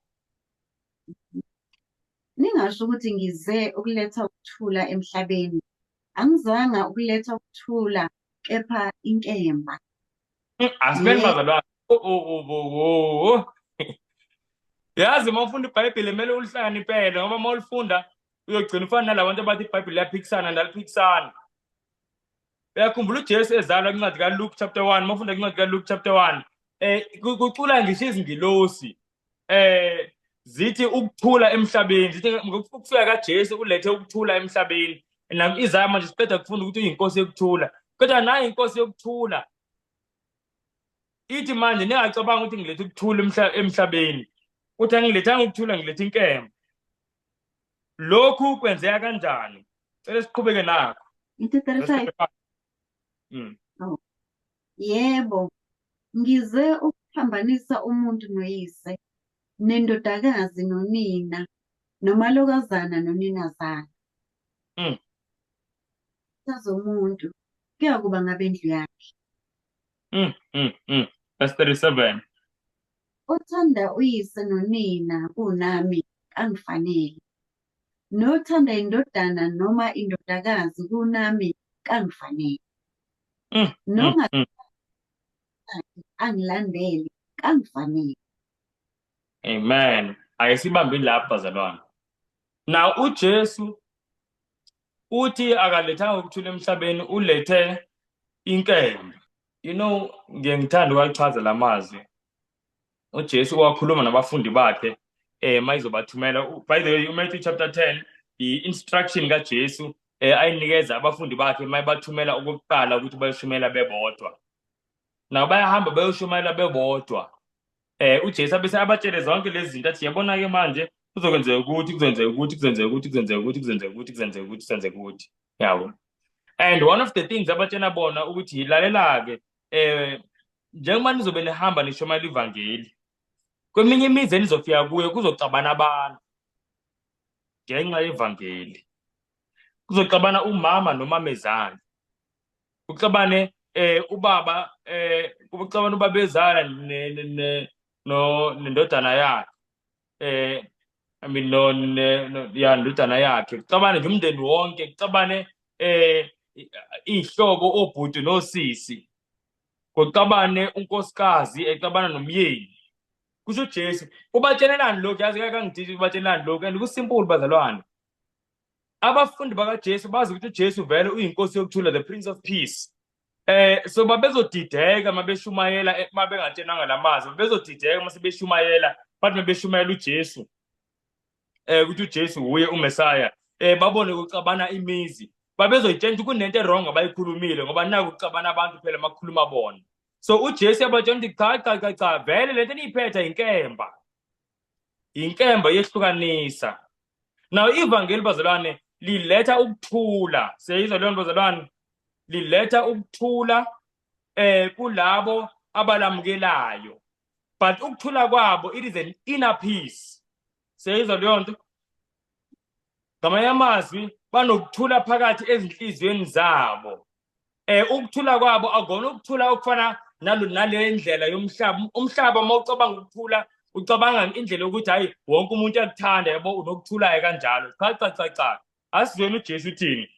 Ningasho ukuthi ngize ukuletha ukuthula emhlabeni. Angizanga ukuletha ukuthula, kepha inkemba. Asimeni Ye- bazalwane. Yazi uma ufunda iBhayibheli kumele ulihlakaniphele ngoba uma ulifunda uyogcina ufana nalabantu abathi iBhayibheli liyaphikisana naliphikisana. Uyakhumbula uJesu ezalwa kwincwadi kaLuke chapter 1, uma ufunda kwincwadi kaLuke chapter 1, kucula ngisho izingilosi zithi ukuthula emhlabeni, zithi ukufika kaJesu ulethe ukuthula emhlabeni. Nami Isaya manje siqeda kufunda ukuthi uyinkosi yokuthula, kodwa nayo inkosi yokuthula ithi manje ningacabanga ukuthi ngilethe ukuthula emhlabeni, uthi angilethanga ukuthula, ngilethe inkemba. Lokhu kwenzeka kanjani? Cela siqhubeke nakho. Into 35. Oh. Yebo, ngize ukuphambanisa umuntu noyise, nendodakazi nonina, nomalokazana noninazana. Sazomuntu kuyakuba ngabendlu yakhe. Verse 37. Othanda uyise nonina kunami kangifanele, nothanda indodana noma indodakazi kunami kangifanele, angilandele kangifanele. Amen. Ayisibambe lapha bazalwane. Now uJesu uthi akalethanga ukuthula emhlabeni, ulethe inkemba. You know, ngiyangithanda ukuwachaza lamazwi. uJesu wakhuluma nabafundi bakhe mayizobathumela. By the way, uMatthew chapter 10 i-instruction kaJesu ayinikeza abafundi bakhe mayibathumela okokuqala ukuthi bayoshumayela bebodwa. Naw bayahamba bayoshumayela bebodwa. uJesu abese abatshele zonke lezi zinto athi yabona-ke manje kuzokwenzeka ukuthi, kuzenzeka ukuthi, kuzenzeka ukuthi, kuzenzeka ukuthi, kuzenzeka ukuthi, kuzenzeka ukuthi, kuzenzeka ukuthi. Yabo. And one of the things abatshena bona ukuthi lalela-ke njengoba nizobe nihamba nishumayela ivangeli, kweminye imizi enizofika kuyo kuzoxabana abantu ngenxa yevangeli. Kuzoxabana umama nomamezana, kuxabane ubaba kuxabana ubabezala nendodana yakhe, I mean nendodana yakhe, kuxabane nje umndeni wonke, kuxabane ihlobo, obhuti nosisi, kuxabane unkosikazi exabana nomyeni. Kusho uJesu ubatshelelani lokhu, yazi kangangidishi ubatshelelani lokhu, and kusimple bazalwane. Abafundi bakaJesu bazi ukuthi uJesu vele uyinkosi yokuthula, the Prince of Peace. So babezodideka mabeshumayela, mabengatshelanga lamazwi, babezodideka masebeshumayela, bathi mabeshumayela uJesu ukuthi uJesu uye uMesaya, babone kuxabana imizi, babezoyitshela ukuthi kunento wrong abayikhulumile ngoba naku kuxabana abantu phela makukhuluma bona. So uJesu yabatshela ukuthi cha vele lento eniyiphetha inkemba yehlukanisa. Now ivangeli bazalwane liletha ukuthula, siyizwa leyo bazalwane, liletha ukuthula kulabo abalamukelayo, but ukuthula kwabo it is an inner peace. Siyizwa leyo nto, ngamanye amazwi banokuthula phakathi ezinhliziyweni zabo. Ukuthula kwabo akona ukuthula okufana nale ndlela yomhlaba. Umhlaba mawucabanga ukuthula ucabanga indlela yokuthi hayi wonke umuntu uyakuthanda, yabo unokuthulayo kanjalo. Cha. Asizweni uJesu uthini,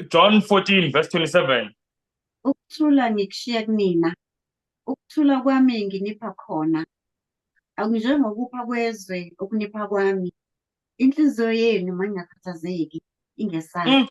John 14 verse 27. Ukuthula ngikushiya kunina, ukuthula kwami nginipha khona, akunjengokupha kwezwe okunipha kwami. Inhliziyo yenu mangakhathazeki ingesabi.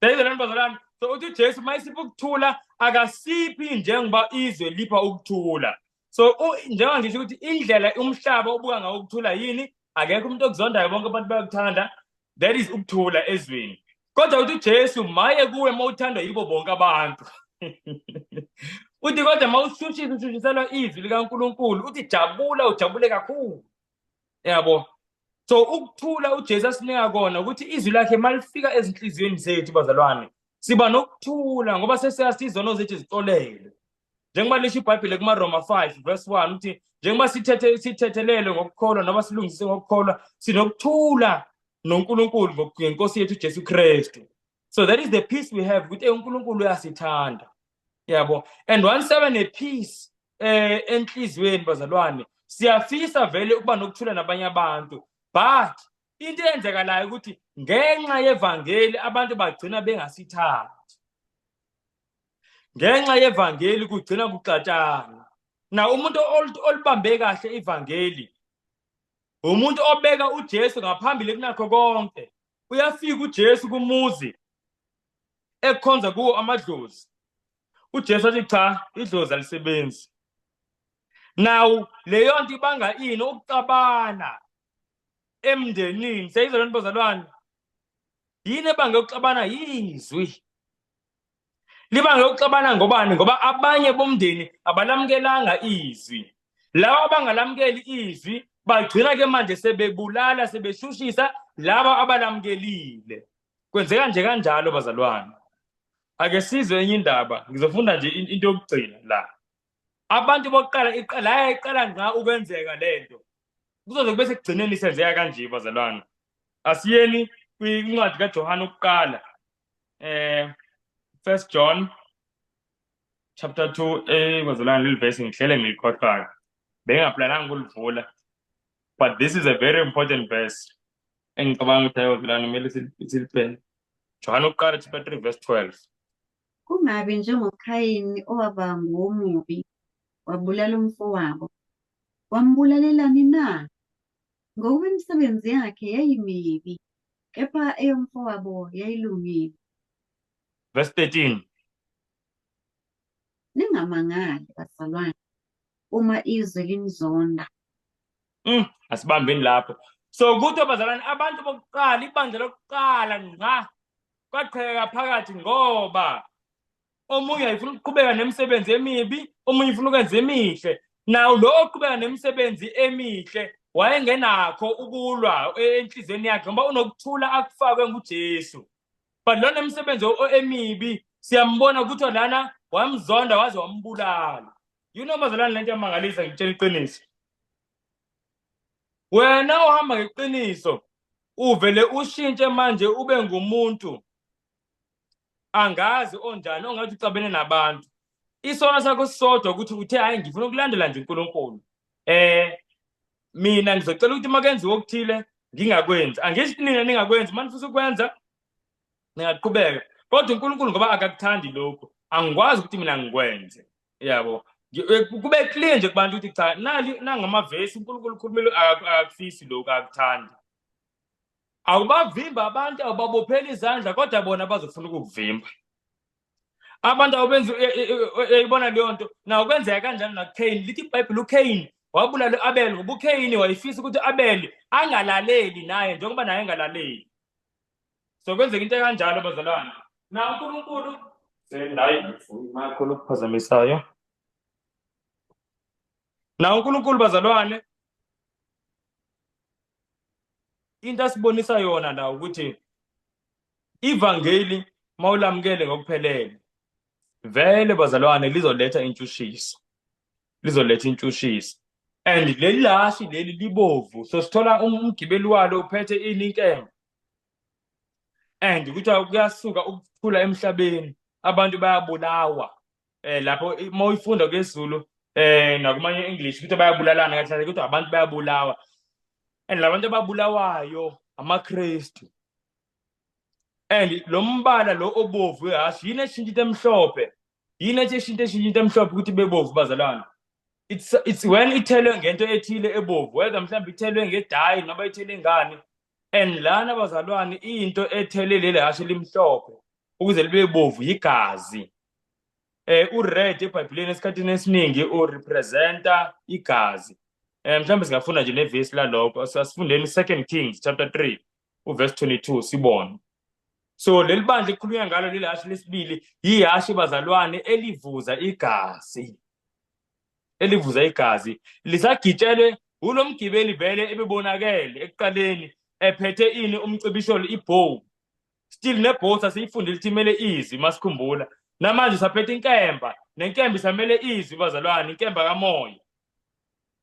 Bazalwane, so uthi uJesu mayisipha ukuthula akasiphi njengoba izwe lipha ukuthula. So njengoba ngisho ukuthi indlela umhlaba ubuka ngawo ukuthula yini, akekho umuntu okuzondayo, bonke abantu bayakuthanda, that is ukuthula ezweni. Kodwa uthi uJesu maye kuwe mawuthandwa yibo bonke abantu. Uthi kodwa mawushushiselwa izwi likaNkulunkulu uthi jabula, ujabule kakhulu. Yabo. So ukuthula uJesu asinika kona ukuthi izwi lakhe malifika ezinhliziyweni zethu bazalwane, siba nokuthula ngoba sesiyazi izono zethu zixolele. Njengoba lisho iBhayibheli kumaRoma 5 verse 1 uthi njengoba sithethelele ngokukholwa noma silungisise ngokukholwa, sinokuthula noNkulunkulu ngenkosi yethu uJesu Kristu. So that is the peace we have ukuthi uNkulunkulu uyasithanda. Yabo. And once ne peace enhliziyweni bazalwane, siyafisa vele ukuba nokuthula nabanye abantu. But into eyenzekalayo ukuthi ngenxa yevangeli abantu bagcina bengasithandi. ngenxa yevangeli kugcina kuxatshana. Na umuntu olibambe kahle ivangeli umuntu obeka uJesu ngaphambili kunakho konke. Uyafika uJesu kumuzi ekukhonza kuwo amadlozi. uJesu athi cha, idlozi alisebenzi. Nawu leyo nto ibanga ini? Ukuxabana emndenini. Seyizwa lento bazalwane, yini ebanga ukuxabana? Yizwi. Libanga ukuxabana ngobani? Ngoba abanye bomndeni abalamukelanga izwi. Laba abangalamukeli izwi bagcina ke manje sebebulala, sebeshushisa laba abalamukelile. Kwenzeka nje kanjalo bazalwane. Ake sizwe enye indaba, ngizofunda nje into yokugcina la. Abantu bokuqala la iqala ngqa ukwenzeka lento. Kuzoze kube sekugcineni isenzeka kanje bazalwane. Asiyeni kwincwadi kaJohane ukuqala. 1 John chapter 2 bazalwane, leli verse ngihlele ngilikhohlwayo. Bengingaplananga ukulivula. But this is a very important verse. Engicabanga ukuthi bazalwane kumele silibheke. Johane ukuqala chapter 3 verse 12. Kungabi njengoKhayini owaba ngomubi wabulala umfowabo. Wambulalelani na? Ngokuba imisebenzi yakhe yayimibi, kepha eyomfowabo yayilungile. Verse 13. Ningamangali bazalwane uma izwe linizonda. Asibambeni lapho. So kuthi bazalwane, abantu bokuqala, ibandla lokuqala ngqa kwaqheka phakathi ngoba omunye ayifuna ukuqhubeka nemisebenzi emibi, omunye ufuna ukwenza emihle. Nawo lo oqhubeka nemisebenzi emihle wayengenakho ukulwa enhlizweni yakhe ngoba unokuthula akufakwe nguJesu. But lona emsebenzi emibi siyambona ukuthi lana wamzonda waze wambulala. You know bazalwane, lento yamangalisa, ngitshela iqiniso. Wena ohamba ngeqiniso uvele ushintshe manje ube ngumuntu angazi onjani, ongathi ucabene nabantu. Isono sakho sisodwa ukuthi uthe hayi ngifuna ukulandela nje uNkulunkulu. Mina ngizocela ukuthi makenziwe okuthile ngingakwenzi. Angisho nina ningakwenzi, manifisa ukwenza ningaqhubeka. Kodwa uNkulunkulu ngoba akakuthandi lokho, angikwazi ukuthi mina ngikwenze. Yabo. Kube clear nje kubantu ukuthi cha, nangamavesi uNkulunkulu ukhulumile akakufisi lokho, akakuthandi. Awubavimba abantu, awubabopheli izandla, kodwa bona bazofuna ukukuvimba. Abantu abenzi eyibona leyo nto. Nawo kwenzeka kanjani nakuKhayini. Lithi iBhayibheli uKhayini wabulala uAbeli ngoba uKhayini wayefisa ukuthi uAbeli angalaleli naye njengoba naye engalaleli. So kwenzeka into kanjalo bazalwane. Na uNkulunkulu sendayi makhulu kuphazamisayo. Na uNkulunkulu bazalwane, into asibonisa yona la ukuthi ivangeli mawulamukele ngokuphelele vele bazalwane lizoletha intshushiso. Lizoletha intshushiso. And leli lashi leli libovu, so sithola umgibeli walo uphethe inkemba. And ukuthi kuyasuka ukuthula emhlabeni, abantu bayabulawa. Lapho mawuyifunda kwesiZulu nakumanye English ukuthi bayabulalana kahle ukuthi abantu bayabulawa. And labantu ababulawayo amaKristu. And lo mbala lo obovu wehashi yini eshintsha into emhlophe? Yini eshintsha into emhlophe ukuthi bebovu bazalwane? It's when ithelwe ngento ethile ebovu, whether mhlawumbe ithelwe ngedayi noma ithelwe ngani. And lana bazalwane into ethele leli hashi limhlophe ukuze libe bovu igazi. Ured eBhayibhelini esikhathini esiningi urepresenta igazi. Mhlawumbe singafunda nje nevesi lalokho. Asifundeni 2 Kings chapter 3 uverse 22 sibone. So leli bandla ekukhulunywa ngalo leli hashi lesibili yihashi bazalwane elivuza igazi. Elivuza igazi lisagitshelwe ulomgibeli vele ebebonakele ekuqaleni ephethe ini umcibisholo ibow. Still nebow sasiyifundile ukuthi imele izwi masikhumbula. Namanje saphethe inkemba, nenkemba isamele izwi bazalwane, inkemba kamoya.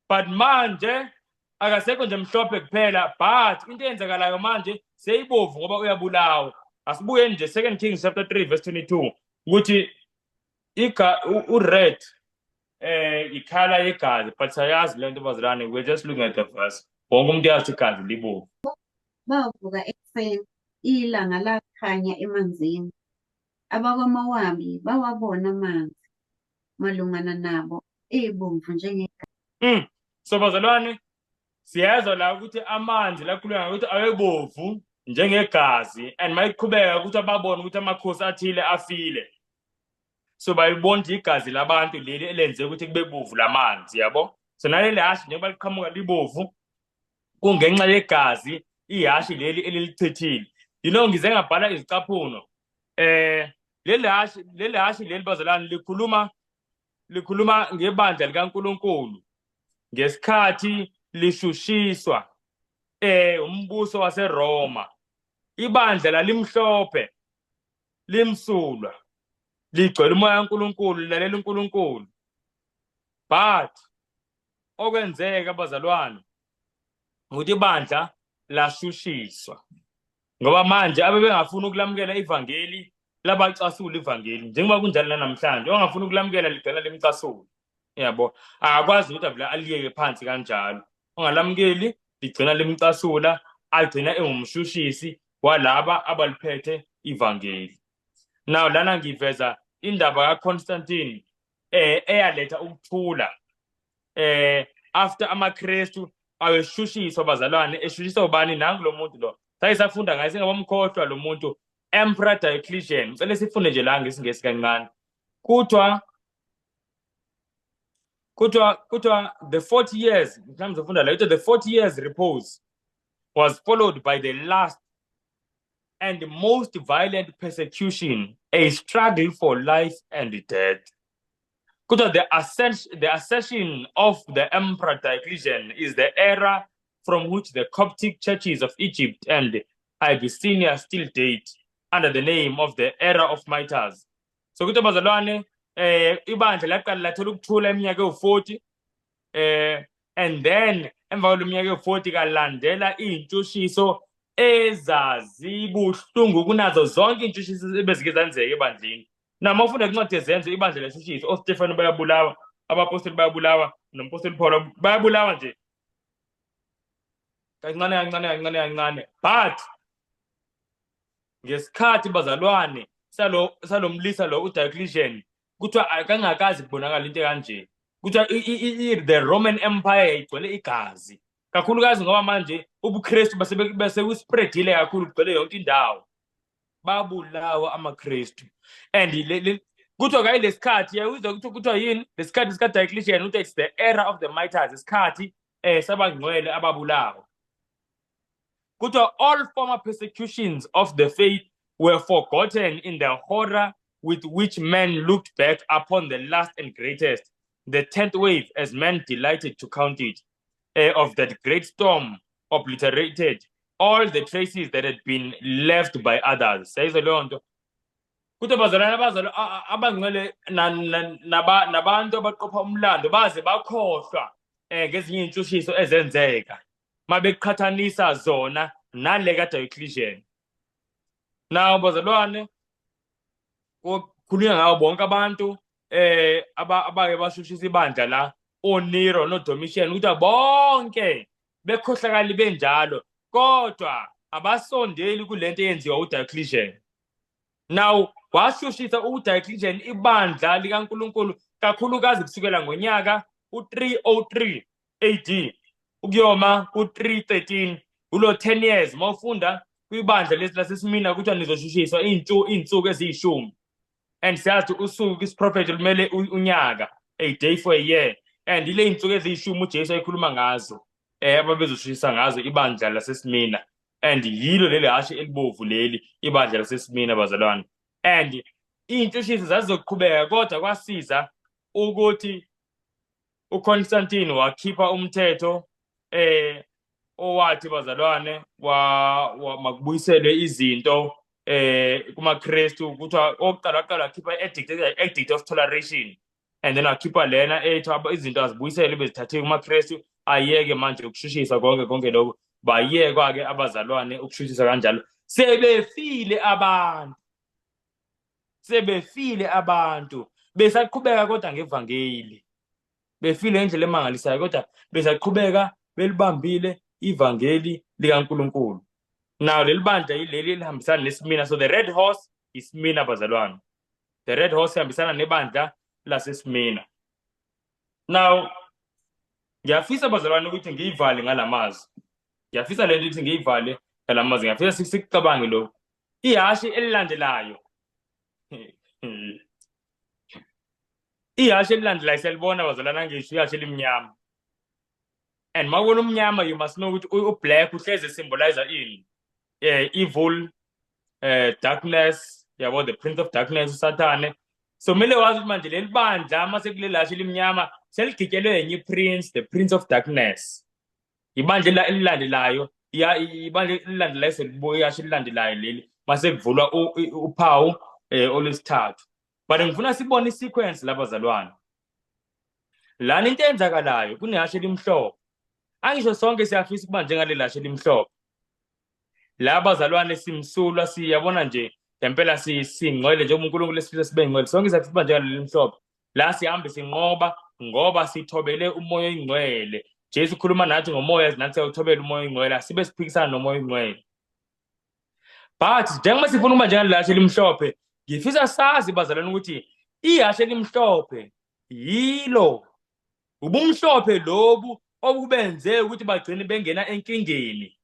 But manje akasekho nje mhlophe kuphela, but into eyenzakalayo manje seyibovu ngoba uyabulawa. Asibuye nje 2 Kings chapter 3 verse 22 ukuthi ured ikhala yegazi, but sayazi lento bazalwane, we're just looking at the verse. Wonke umuntu yazi igazi libovu. Bavuka ekuseni ilanga lakhanya emanzini. abakwaMowabi bawabona amanzi malungana nabo ebomvu Mm. So bazalwane, siyezwa la ukuthi amanzi lakhulunywa ukuthi awebovu njengegazi, and mayiqhubeka ukuthi ababone ukuthi amakhosi athile afile. So bayibona ukuthi igazi labantu leli elenze ukuthi kube bovu lamanzi, yabo. So naleli hashi njengoba liqhamuka libovu kungenxa yegazi ihashi leli elilichithile. Ngize ngabhala izicaphuno. Leli hashi leli bazalwane likhuluma ngebandla likaNkulunkulu ngesikhathi lishushiswa umbuso waseRoma. Ibandla lalimhlophe, limsulwa, ligcwele umoya kaNkulunkulu, lilalela uNkulunkulu. But okwenzeka bazalwane ukuthi ibandla lashushiswa ngoba manje abebengafuna ukulamukela ivangeli labacasula ivangeli, njengoba kunjalo namhlanje ongafuna ukulamukela ligcina limcasula, yabo. Akakwazi ukuthi avele aliyeke phansi kanjalo. Ongalamukeli ligcina limcasula, agcina engumshushisi walaba abaliphethe ivangeli. Now lana ngiveza indaba kaConstantine eyaletha ukuthula after amaKristu ayeshushiswa bazalwane. Eshushiswa ubani? Nangu lo muntu lo sayisafunda ngaye, singabamkhohlwa lo muntu, Emperor Diocletian. Ngicela sifunde nje la ngesingesi kancane. Kuthiwa the 40 years, mhlawumbe ngizofunda la, the 40 years repose was followed by the last and most violent persecution, a struggle for life and death. Kuthiwa the accession of the Emperor Diocletian is the era from which the Coptic churches of Egypt and Abyssinia still date under the name of the era of martyrs. So kuthiwa bazalwane ibandla laqala lathola ukuthula eminyaka ewu-40 and then emva kwalo minyaka ewu-40 kalandela iy'ntshushiso ezazibuhlungu kunazo zonke iy'ntshushiso ebezike zenzeka ebandleni. Nama ufunda kuncwadi yezenzo ibandla leshushiso, oStefano bayabulawa, abapostoli bayabulawa, nompostoli Paul bayabulawa nje kancane. But ngesikhathi bazalwane salomlisa lo uDiocletian kuthiwa akangakazi kubonakala into kanje. Kuthiwa the Roman Empire yayigcwele igazi kakhulukazi ngoba manje ubuKristu bese kuspreadile kakhulu, kugcwele yonke indawo, babulawa amaKristu. And kuthiwa kayi lesikhathi yayizwa kuthiwa yini lesikhathi sikaDiocletian ukuthi it's the era of the martyrs, isikhathi sabangcwele ababulawa. Kuthiwa all former persecutions of the faith were forgotten in the horror with which men looked back upon the last and greatest, the 10th wave, as men delighted to count it, of that great storm obliterated all the traces that had been left by others. Sayizwe leyo nto. Kuthiwa bazalwane abangcwele nabantu abaqopha umlando baze bakhohlwa ngezinye iy'ntshushiso ezenzeka mabeqhathanisa zona nale kaDiocletian. Now bazalwane kukhulunywa ngawo bonke abantu abake bashushisa ibandla la, oNero noDomitian, ukuthi bonke bekhohlakali benjalo kodwa abasondeli kulento eyenziwa uDiocletian. Now washushisa uDiocletian ibandla likaNkulunkulu kakhulukazi kusukela ngonyaka u-303 AD ukuyoma ku-313, ulo 10 years. Mawufunda kwibandla lesi laseSmina kuthiwa nizoshushiswa iy'nsuku eziyishumi, and siyazi usuku isiprofethi lumele unyaka, a day for a year, and ile iy'nsuku eziyishumi uJesu ayikhuluma ngazo ababezoshushiswa ngazo ibandla laseSmina, and yilo leli hashi elibovu leli ibandla laseSmina bazalwane. And iy'ntshushiso zazizoqhubeka kodwa kwasiza ukuthi uConstantine wakhipha umthetho owathi bazalwane makubuyiselwe izinto kumaKristu. Kuthiwa okokuqala waqala wakhipha i-edict of toleration, and then wakhipha lena ethi izinto azibuyiselwe bezithathiwe kumaKristu, ayeke manje ukushushisa konke lokho. Bayekwa-ke abazalwane ukushushisa kanjalo. Sebefile abantu besaqhubeka kodwa ngevangeli, befile ngendlela emangalisayo kodwa besaqhubeka belibambile ivangeli likaNkulunkulu. Now leli bandla yileli elihambisana neSmina. So the red horse iSmyrna bazalwane. The red horse ihambisana nebandla laseSmyrna. Now ngiyafisa bazalwane ukuthi ngiyivale ngalamazwi. Ngiyafisa lento ukuthi ngiyivale ngalamazwi. Ngiyafisa sikucabange lo. Ihashi elilandelayo. Ihashi elilandelayo selibona bazalwane ngisho ihashi elimnyama. And mawubona umnyama you must know ukuthi ublack uhleze symbolizer ini. Evil, darkness, yabo the prince of darkness uSathane. So kumele wazi ukuthi manje leli bandla mase kuleli hashi elimnyama seligityelwe enye prince, the prince of darkness. Ibandla elilandelayo, ibandla elilandelayo selibuya ihashi elilandelayo leli mase kuvulwa uphawu olwesithathu. But ngifuna sibone isequence lapha bazalwane. Lana into eyenzakalayo kunehashi elimhlophe. Angisho sonke siyafisa ukuba njengaleli hashi elimhlophe. La bazalwane simsulwa siyabona nje ngempela singcwele njengoba uNkulunkulu esifisa sibe ngcwele. Sonke siyafisa ukuba njengaleli mhlophe. La sihambe sinqoba ngoba sithobele umoya oyingcwele. Jesu ukhuluma nathi ngomoya nathi siyawuthobela umoya oyingcwele. Sibe siphikisana nomoya oyingcwele. But njengoba sifuna ukuba njengaleli hashi elimhlophe, ngifisa sazi bazalwane ukuthi ihashi elimhlophe yilo ubumhlophe lobu obubenze ukuthi bagcine bengena enkingeni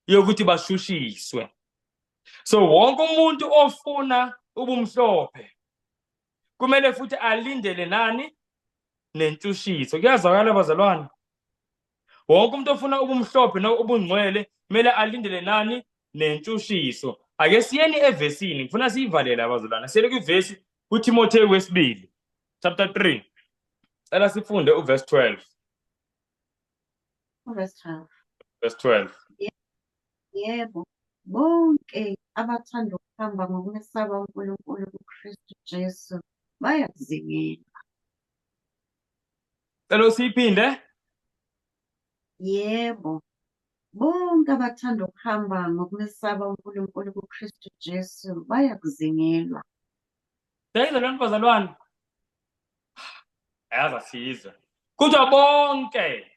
yokuthi bashushiswe. So wonke umuntu ofuna ubumhlophe kumele futhi alindele nani nentushiso. Kuyazwakala bazalwane. Wonke umuntu ofuna ubumhlophe nobungcwele kumele alindele nani nentushiso. Ake siyeni evesini ngifuna siyivalele abazalwane. Siyele kwivesi uTimotheo wesibili chapter 3. Cela sifunde uverse 12. Verse 12. Verse 12. Yebo, bonke abathanda ukuhamba ngokwesaba uNkulunkulu kuKristu Jesu bayakuzingela. Cela siphinde. Yebo, bonke abathanda ukuhamba ngokwesaba uNkulunkulu kuKristu Jesu bayakuzingelwa. Siyayizwa lento bazalwane. Ayaza sizwe. Kuthiwa bonke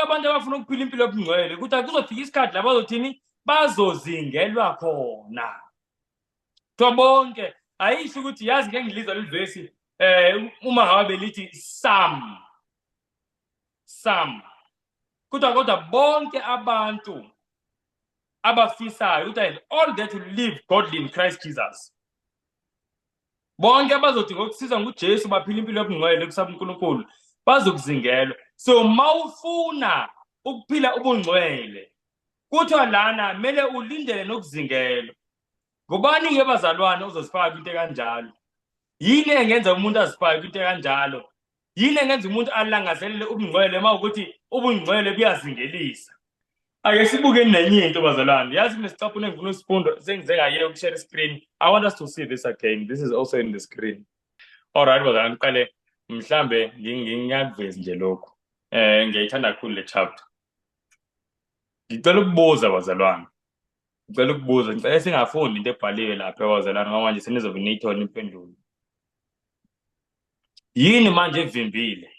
abantu abafuna ukuphila impilo yobungcwele ukuthi kuzofika isikhathi la bazothini bazozingelwa khona. Kuthiwa bonke ayisho ukuthi yazi ngeke ngilizwa leli vesi uma ngabe lithi some. Kodwa bonke abantu abafisayo ukuthi all that will live godly in Christ Jesus. Bonke abazothi ngokusiza nguJesu baphila impilo yobungcwele kusaba uNkulunkulu bazokuzingelwa. So mawufuna ukuphila ubungcwele kuthiwa lana kumele ulindele nokuzingelwa. Ngubani ke bazalwane uzosifaka into kanjalo? Yini engenza umuntu azifake into kanjalo? Yini engenza umuntu alangazelele ubungcwele mawukuthi ubungcwele buyazingelisa? Ake sibuke nenye into bazalwane. Yazi kunesicaphulo engifuna usifundo sengize ngaye ukushare screen. I want us to see this again. This is also in the screen. Alright bazalwane, qale mhlambe ngiyakuveza nje lokho. Ngiyayithanda kakhulu le chapter. Ngicela ukubuza bazalwane. Ngicela singafundi into ebhaliwe lapha bazalwane ngoba manje senizobe niyithola impendulo. Yini manje evimbile?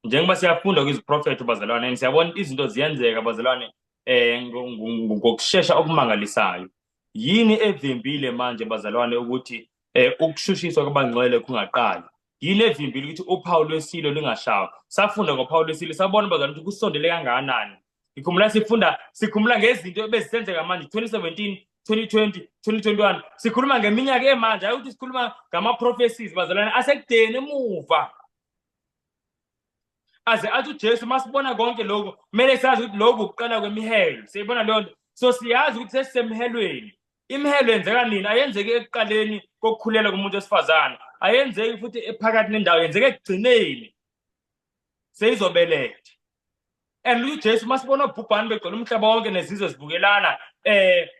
Njengoba siyafunda kwiziprofethi bazalwane siyabona izinto ziyenzeka bazalwane ngokusheshsha okumangalisayo. Yini evimbile manje bazalwane ukuthi ukushushiswa kwabangcwele kungaqali? Yini evimbile ukuthi uphawu lwesilo lingashawa? Safunda ngophawu lwesilo sabona bazalwane ukuthi kusondele kangakanani. Sikhumula ngezinto ebezisenzeka manje 2017, 2020, 2021. Sikhuluma ngeminyaka emanje hayi ukuthi sikhuluma ngama-prophecies bazalwane asekudeni emuva. Aze athi uJesu masibona konke lokho kumele sazi ukuthi lokhu ukuqala kwemihelo. Siyibona leyo nto. So siyazi ukuthi sesisemhelweni. Imihelo yenzeka nini? Ayenzeki ekuqaleni kokukhulela kumuntu wesifazane. Ayenzeki futhi ephakathi nendawo, yenzeka ekugcineni seyizobeletha. And uJesu masibona ubhubhane begcwele umhlaba wonke nezizwe zibukelana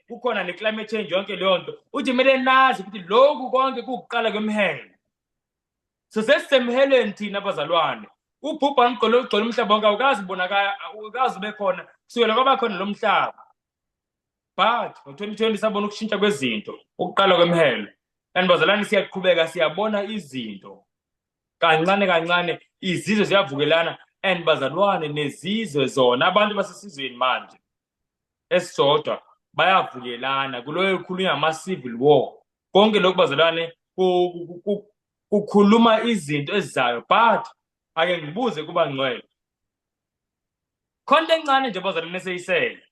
kukhona ne-climate change yonke leyo nto, uthi kumele nazi ukuthi lokhu konke kuwukuqala kwemihelo. So sesisemhelweni thina abazalwane. Ubhubhane ugcwele umhlaba wonke awukazi ube khona kusukela kwaba khona lo mhlaba. But ngo-2020 sabona ukushintsha kwezinto, ukuqala kwemihelo. And bazalwane siyaqhubeka siyabona izinto kancane izizwe ziyavukelana. And bazalwane nezizwe zona abantu basesizweni manje esisodwa bayavukelana kulo kukhulunywa ngama-civil war. Konke lokhu bazalwane kukhuluma izinto ezizayo, but ake ngibuze kuba ngcwele, khonto encane nje bazalwane eseyisele,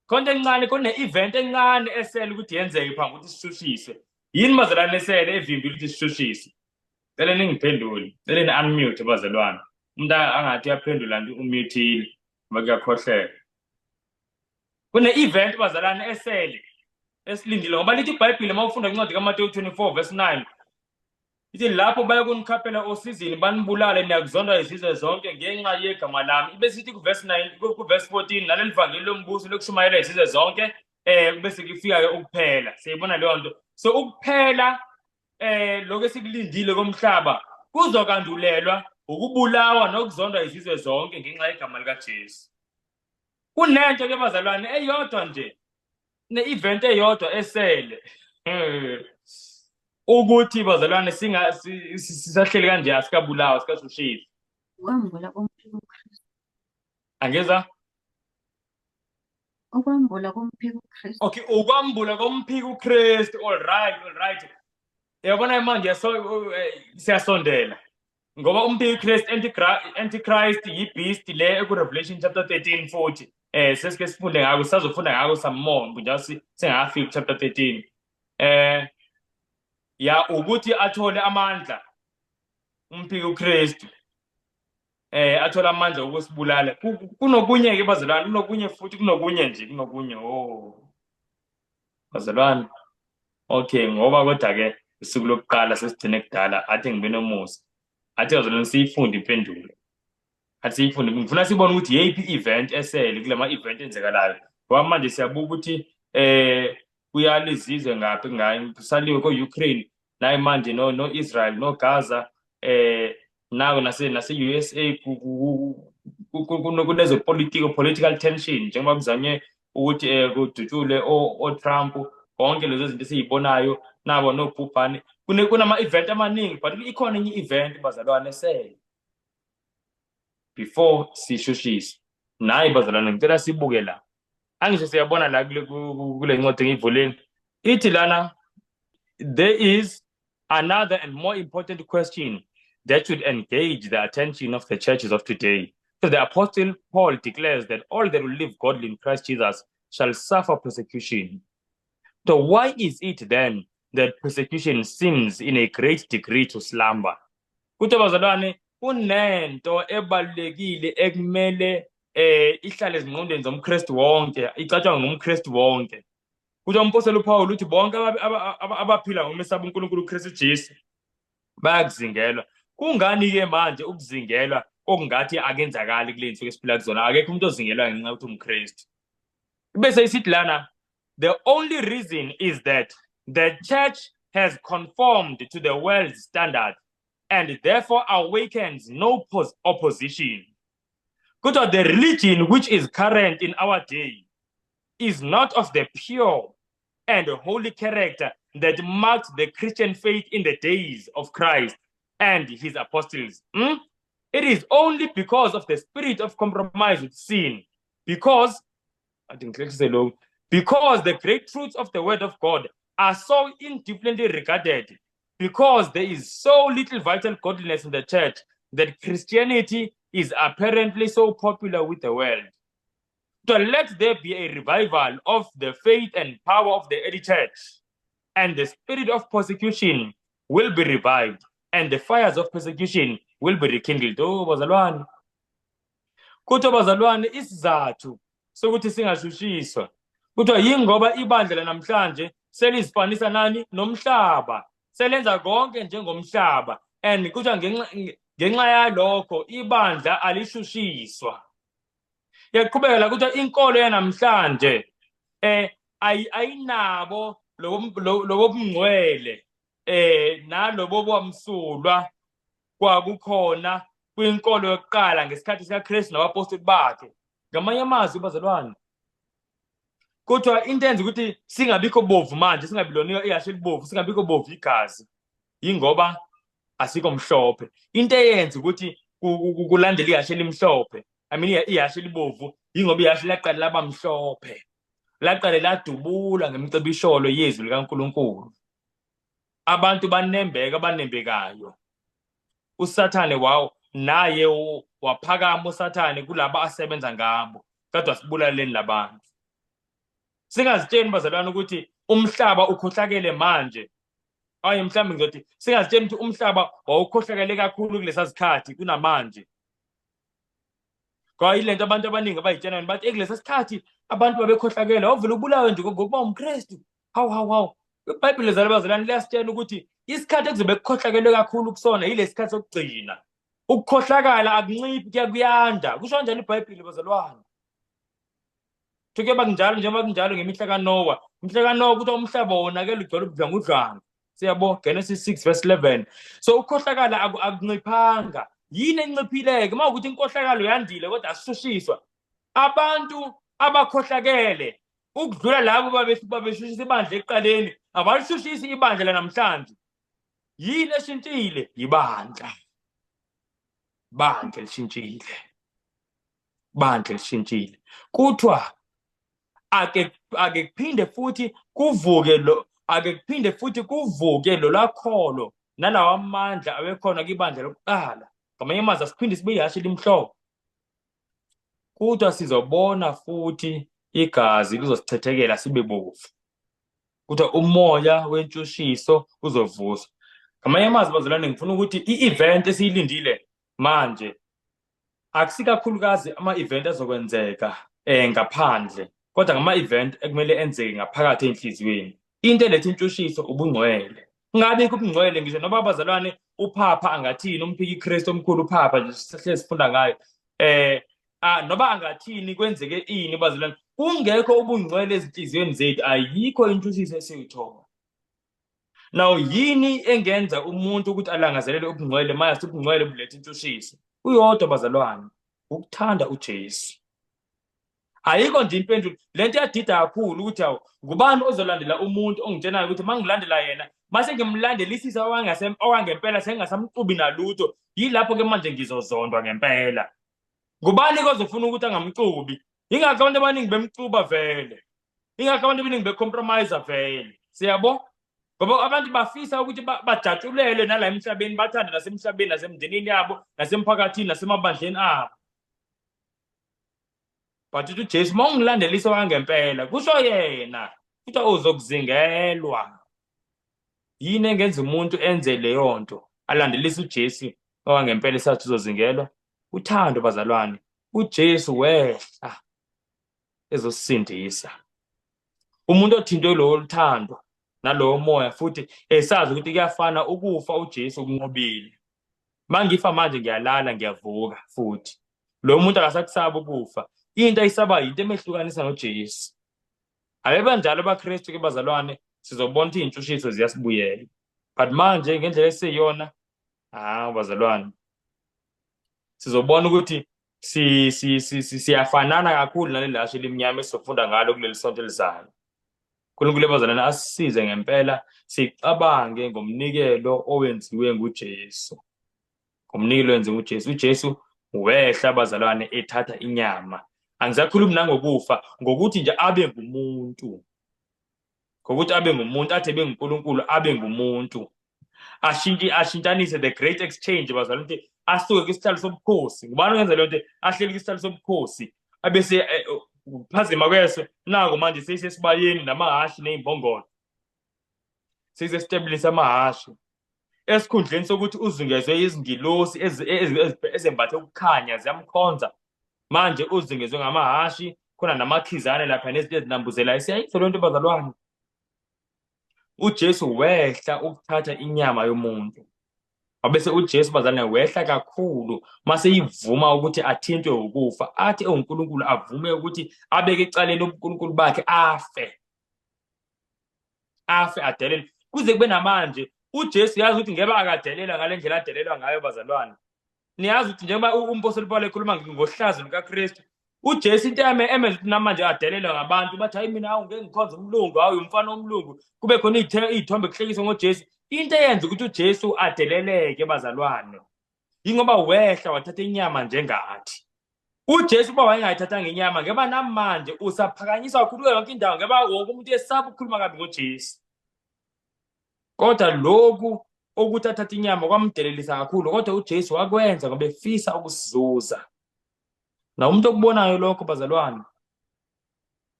khonto encane, kune-event encane esele ukuthi yenzeke phambi ukuthi sishushiswe. Yini bazalwane esele evimbile ukuthi sishushiswe? Cele ningiphendule, cele ni-unmute bazalwane. Umuntu angathi uyaphendula nje umutile ngoba kuyakhohlela. Kune-event bazalwane esele esilindile ngoba lithi iBhayibhile uma ufunda incwadi kaMateyu 24:9 ithi lapho baya kunikhaphela osizini banibulale niyakuzondwa izizwe zonke ngenxa yegama lami. Ibe sithi kuverse 9 kuverse 14 naleli vangeli lombuso lokushumayela izizwe zonke bese kufika-ke ukuphela. Siyayibona leyo nto. So ukuphela lokho esikulindile komhlaba kuzokandulelwa ukubulawa nokuzondwa izizwe zonke ngenxa yegama likaJesu. Kunento ke bazalwane eyodwa nje, ne-event eyodwa esele ukuthi bazalwane sisahleli kanje asikabulawa sikashushiswa. Ukwambula komphiko uKristu. Angeza? Ukwambula komphiko uKristu. Okay, ukwambula komphiko uKristu. All right. Yabona manje siyasondela ngoba umphiko uKristu antichrist yi-beast le eku-Revelation chapter 13 futhi sesike sifunde ngako, sazofunda ngako some more njalo singakafiki chapter 13. Ya ukuthi athole amandla umphiko uKristu, athole amandla okusibulala. Kunokunye ke bazalwane, kunokunye futhi, kunokunye nje, kunokunye. Bazalwane, okay, ngoba kodwa ke usuku lokuqala sesigcine kudala, athi ngibe nomusa, athi bazalwane siyifunde impendulo, athi siyifunde. Ngifuna sibone ukuthi yeyiphi i-event esele kule ma-event enzekalayo ngoba manje siyabuka ukuthi kuyalizizwe ngaphi kusaliwe ko-Ukraine naye manje no-Israel no-Gaza nayo nase-USA kunezo-political tension njengoba kuzanywe ukuthi kudutshulwe o-Trump, konke lezo zinto esiyibonayo nabo nobhubhane. Kunama-event amaningi, but ikhona enye i-event bazalwane esele before sishushiswe. Naye bazalwane ngicela sibuke la, angisho siyabona la kule ncwadi engiyivuleni ithi lana, there is another and more important question that should engage the attention of the churches of today. So the Apostle Paul declares that all that will live godly in Christ Jesus shall suffer persecution. So why is it then that persecution seems in a great degree to slumber? Kuthi bazalwane kunento ebalulekile ekumele ihlale ezingqondweni zomKristu wonke, icatshangwe ngumKristu wonke. Kuthi umpostoli uPaul uthi bonke abaphila ngomesaba uNkulunkulu uKristu Jesu bayakuzingelwa. Kungani-ke manje ukuzingelwa okungathi akenzakali kule nsuku esiphila kuzona? Akekho umuntu ozingelwa ngenxa yokuthi umKristu. Bese isithi lana, the only reason is that the church has conformed to the world's standard and therefore awakens no opposition. Kuthiwa the religion which is current in our day is not of the pure and holy character that marked the Christian faith in the days of Christ and his apostles. It is only because of the spirit of compromise with sin, because the great truths of the word of God are so indifferently regarded, because there is so little vital godliness in the church, that Christianity is apparently so popular with the world. So let there be a revival of the faith and power of the early church, and the spirit of persecution will be revived, and the fires of persecution will be rekindled. Bazalwane, kuthi bazalwane, isizathu sokuthi singashushiswa kuthiwa yingoba ibandla lanamhlanje selizifanisa nani? Nomhlaba, selenza konke njengomhlaba, and kuthiwa ngenxa yalokho ibandla alishushiswa. Yaqhubeka kuthiwa inkolo yanamhlanje ayinabo lobo bungcwele nalobo bwamsulwa kwakukhona kwinkolo yokuqala ngesikhathi sikaKristu nabapostoli bakhe. Ngamanye amazwi bazalwane, kuthiwa into enza ukuthi singabikho bovu manje, singabiloniyo ihashe elibovu, singabikho bovu igazi, yingoba asikho mhlophe. Into eyenza ukuthi kulandela ihashe elimhlophe, ihashe elibovu, yingoba ihashe laqala laba mhlophe. laqale ladubula ngemicibisholo yezwi likaNkulunkulu. Abantu banembekayo. USathane naye waphakama uSathane kulaba asebenza ngabo, kade wasibulaleni labantu. Singazitsheni bazalwane ukuthi umhlaba ukhohlakele manje. Mhlawumbe ngizothi singazitsheni ukuthi umhlaba wawukhohlakele kakhulu kulesa sikhathi kunamanje. Ngoba yilento abantu abaningi abayitshanayo bathi kulesa sikhathi abantu babekhohlakele, wavele ubulawe nje ngokuba umKristu. Hawu. iBhayibheli bazalwane liyasitshela ukuthi isikhathi ekuzobe kukhohlakele kakhulu kusona yile sikhathi sokugcina. Ukukhohlakala akunciphi, kuyanda. Kusho kanjani iBhayibheli bazalwane? Kuba kunjalo njengoba kunjalo ngemihla kaNowa. Imihla kaNowa kuthiwa umhlaba wonakele ugcwele ubudlangudlanga. Siyabo, Genesis 6:11. So ukukhohlakala akunciphanga. Yini enciphileke? Uma ukuthi inkohlakalo yandile kodwa asishushiswa. Abantu abakhohlakele ukudlula labo babeshushisa ibandla ekuqaleni abalisushisi ibandla lanamhlanje. Yini eshintshile? Ibandla. Bandla lishintshile. Kuthiwa ake kuphinde futhi kuvuke lo lakholo nalawa amandla abekhona kwibandla lokuqala. Ngamanye amazwi asiphinde sibe ihashe limhlophe. Kuthiwa sizobona futhi igazi lizosichithekela sibe bovu. Kuthiwa umoya wentshushiso uzovuswa. Ngamanye amazwi bazalwane, ngifuna ukuthi i-event esiyilindile manje akusikakhulukazi ama-event azokwenzeka ngaphandle, kodwa ngama-event ekumele enzeke ngaphakathi enhliziyweni. Into eletha intshushiso ubungcwele. Ngabikho ubungcwele ngisho noba bazalwane uPhapa angathini, umphiki Kristu omkhulu uPhapa nje sihlezi sifunda ngayo. Noba angathini kwenzeke ini bazalwane, kungekho ubungcwele ezinhliziyweni zethu ayikho intshushiso esiyithola. Now yini engenza umuntu ukuthi alangazelele ubungcwele mase ubungcwele buletha intshushiso? Uyodwa bazalwane, ukuthanda uJesu. Ayikho nje impendulo. Lento iyadida kakhulu ukuthi ngubani ozolandela umuntu ongitshelayo ukuthi mangilandela yena mase ngimlandelisisa owangempela sengasamqubi nalutho, yilapho ke manje ngizozondwa ngempela. Ngubani ozofuna ukuthi angamqubi? Ingakho abantu abaningi bemquba vele. Ingakho abantu abaningi becompromise vele. Siyabo? Ngoba abantu bafisa ukuthi bajatshulele nala emhlabeni, bathande nasemhlabeni, nasemndenini yabo, nasemphakathini, nasemabandleni abo. But uJesu mawungilandelisa wangempela, kusho yena futhi uzokuzingelwa. Yini engenza umuntu enze leyo nto alandelisa uJesu wangempela esathi uzozingelwa? Uthando bazalwane. uJesu wehla ezosindisa. Umuntu othintwe lo luthando nalowo moya futhi esazi ukuthi kuyafana ukufa uJesu ukunqobile. Mangifa manje ngiyalala ngiyavuka futhi. Lo muntu akasakusaba ukufa. Into ayisaba into emehlukanisa noJesu. Ayiba njalo abaKristu ke bazalwane, sizobona ukuthi intshushiso ziyasibuyela. But manje ngendlela esiyona bazalwane, sizobona ukuthi siyafanana kakhulu naleli hashe limnyama esizofunda ngalo kuleli sonto elizayo. uNkulunkulu bazalwane asisize ngempela sicabange ngomnikelo owenziwe nguJesu. Ngomnikelo owenziwe nguJesu. uJesu wehla bazalwane ethatha inyama. Angisakhulumi nangokufa, ngokuthi nje abe ngumuntu. Ngokuthi abe ngumuntu, athi benguNkulunkulu abe ngumuntu. Ashintshanise the great exchange bazalwane, ukuthi asuke kwisihlalo sobukhosi. Ngubani oyenza le nto? Ahleli kwisihlalo sobukhosi abese phazima kweso nako manje sesisibayeni namahashi nezimbongolo. Sesisestablishing amahashi esikhundleni sokuthi uzungezwe izingilosi ezembathe ukukhanya ziyamkhonza. Manje uzungezwe ngamahashi, khona namakhizane lapha nezinto ezinambuzelayo. Siyayizwa le nto bazalwane. uJesu wehla ukuthatha inyama yomuntu. Abese uJesu bazalwane wehla kakhulu mase yivuma ukuthi athintwe ukufa, athi uNkulunkulu avume ukuthi abeke ecaleni ubuNkulunkulu bakhe afe adelele. Kuze kube namanje uJesu yazi ukuthi ngeke akadelela ngale ndlela adelelwa ngayo bazalwane. Niyazi ukuthi njengoba umpostoli Paul ekhuluma ngohlazo likaKristu, uJesu into emenza ukuthi namanje adelelwe ngabantu bathi hayi mina ngeke ngikhonze umlungu, hayi umfana womlungu, kube khona izithombe kuhlekiswa ngoJesu. Into eyenza ukuthi uJesu adeleleke bazalwane ingoba wehla wathatha inyama njengathi. uJesu uba wayengayithathanga inyama ngeba namanje usaphakanyiswa kakhulu kuyo yonke indawo ngeba wonke umuntu esaba ukukhuluma kabi ngoJesu. Kodwa lokhu ukuthi athathe inyama kwamdelelisa kakhulu, kodwa uJesu wakwenza ngoba efisa ukusizuza. Na umuntu okubonayo lokho bazalwane,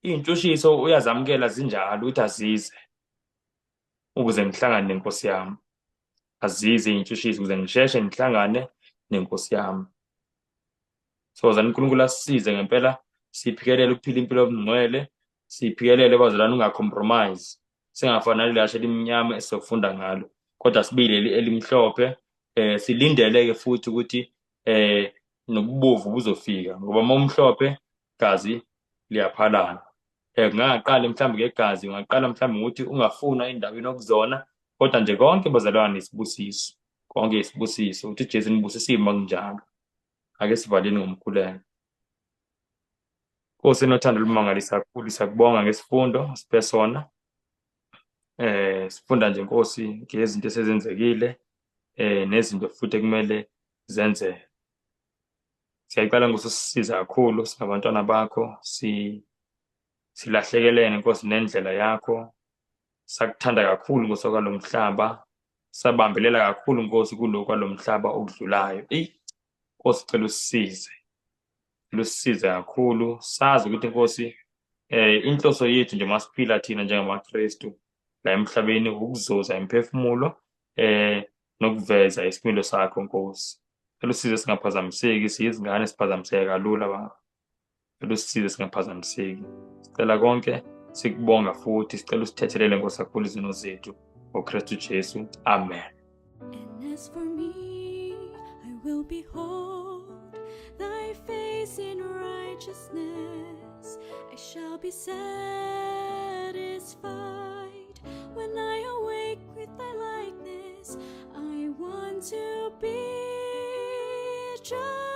iy'ntshushisa uyazamukela zinjalo ukuthi azize ukuze ngihlangane nenkosi yami. Azize iy'ntshushisa ukuze ngisheshe ngihlangane nenkosi yami. So zani uNkulunkulu asisize ngempela, siphikelele ukuphila impilo yobungcwele, siphikelele bazalwane ungacompromise, singafani lashe elimnyama esizofunda ngalo, kodwa sibile elimhlophe. Silindele-ke futhi ukuthi nobubovu buzofika ngoba uma umhlophe gazi liyaphalala. Kungaqali mhlawumbe ngegazi, ungaqala mhlawumbe ngokuthi ungafuna endaweni okuzona, kodwa nje konke bazalwane isibusiso, konke isibusiso ukuthi uJesu nibusisile uma kunjalo. Ake sivaleni ngomkhuleko. Nkosi enothando olumangalisa kakhulu, siyakubonga ngesifundo siphe sona. Sifunda nje Nkosi ngezinto esezenzekile nezinto futhi ekumele zenzeke. Siyayicela Nkosi usisize kakhulu singabantwana bakho, silahlekelene Nkosi nendlela yakho. Sakuthanda kakhulu Nkosi kwalo mhlaba, sabambelela kakhulu Nkosi kuloko kwalo mhlaba okudlulayo. Nkosi sicela usisize, lusisize kakhulu, sazi ukuthi Nkosi inhloso yethu nje masiphila thina njengamaKristu la emhlabeni ukuzuza imphefumulo nokuveza isimilo sakho Nkosi. Elusize singaphazamiseki, siyizingane siphazamiseka kalula baba. Elusize singaphazamiseki. Sicela konke sikubonga futhi sicela usithethelele Nkosi kakhulu izino zethu ngoKristu Jesu. Amen. And as for me, I will behold thy face in righteousness. I shall be satisfied when I awake with thy likeness. I want to be just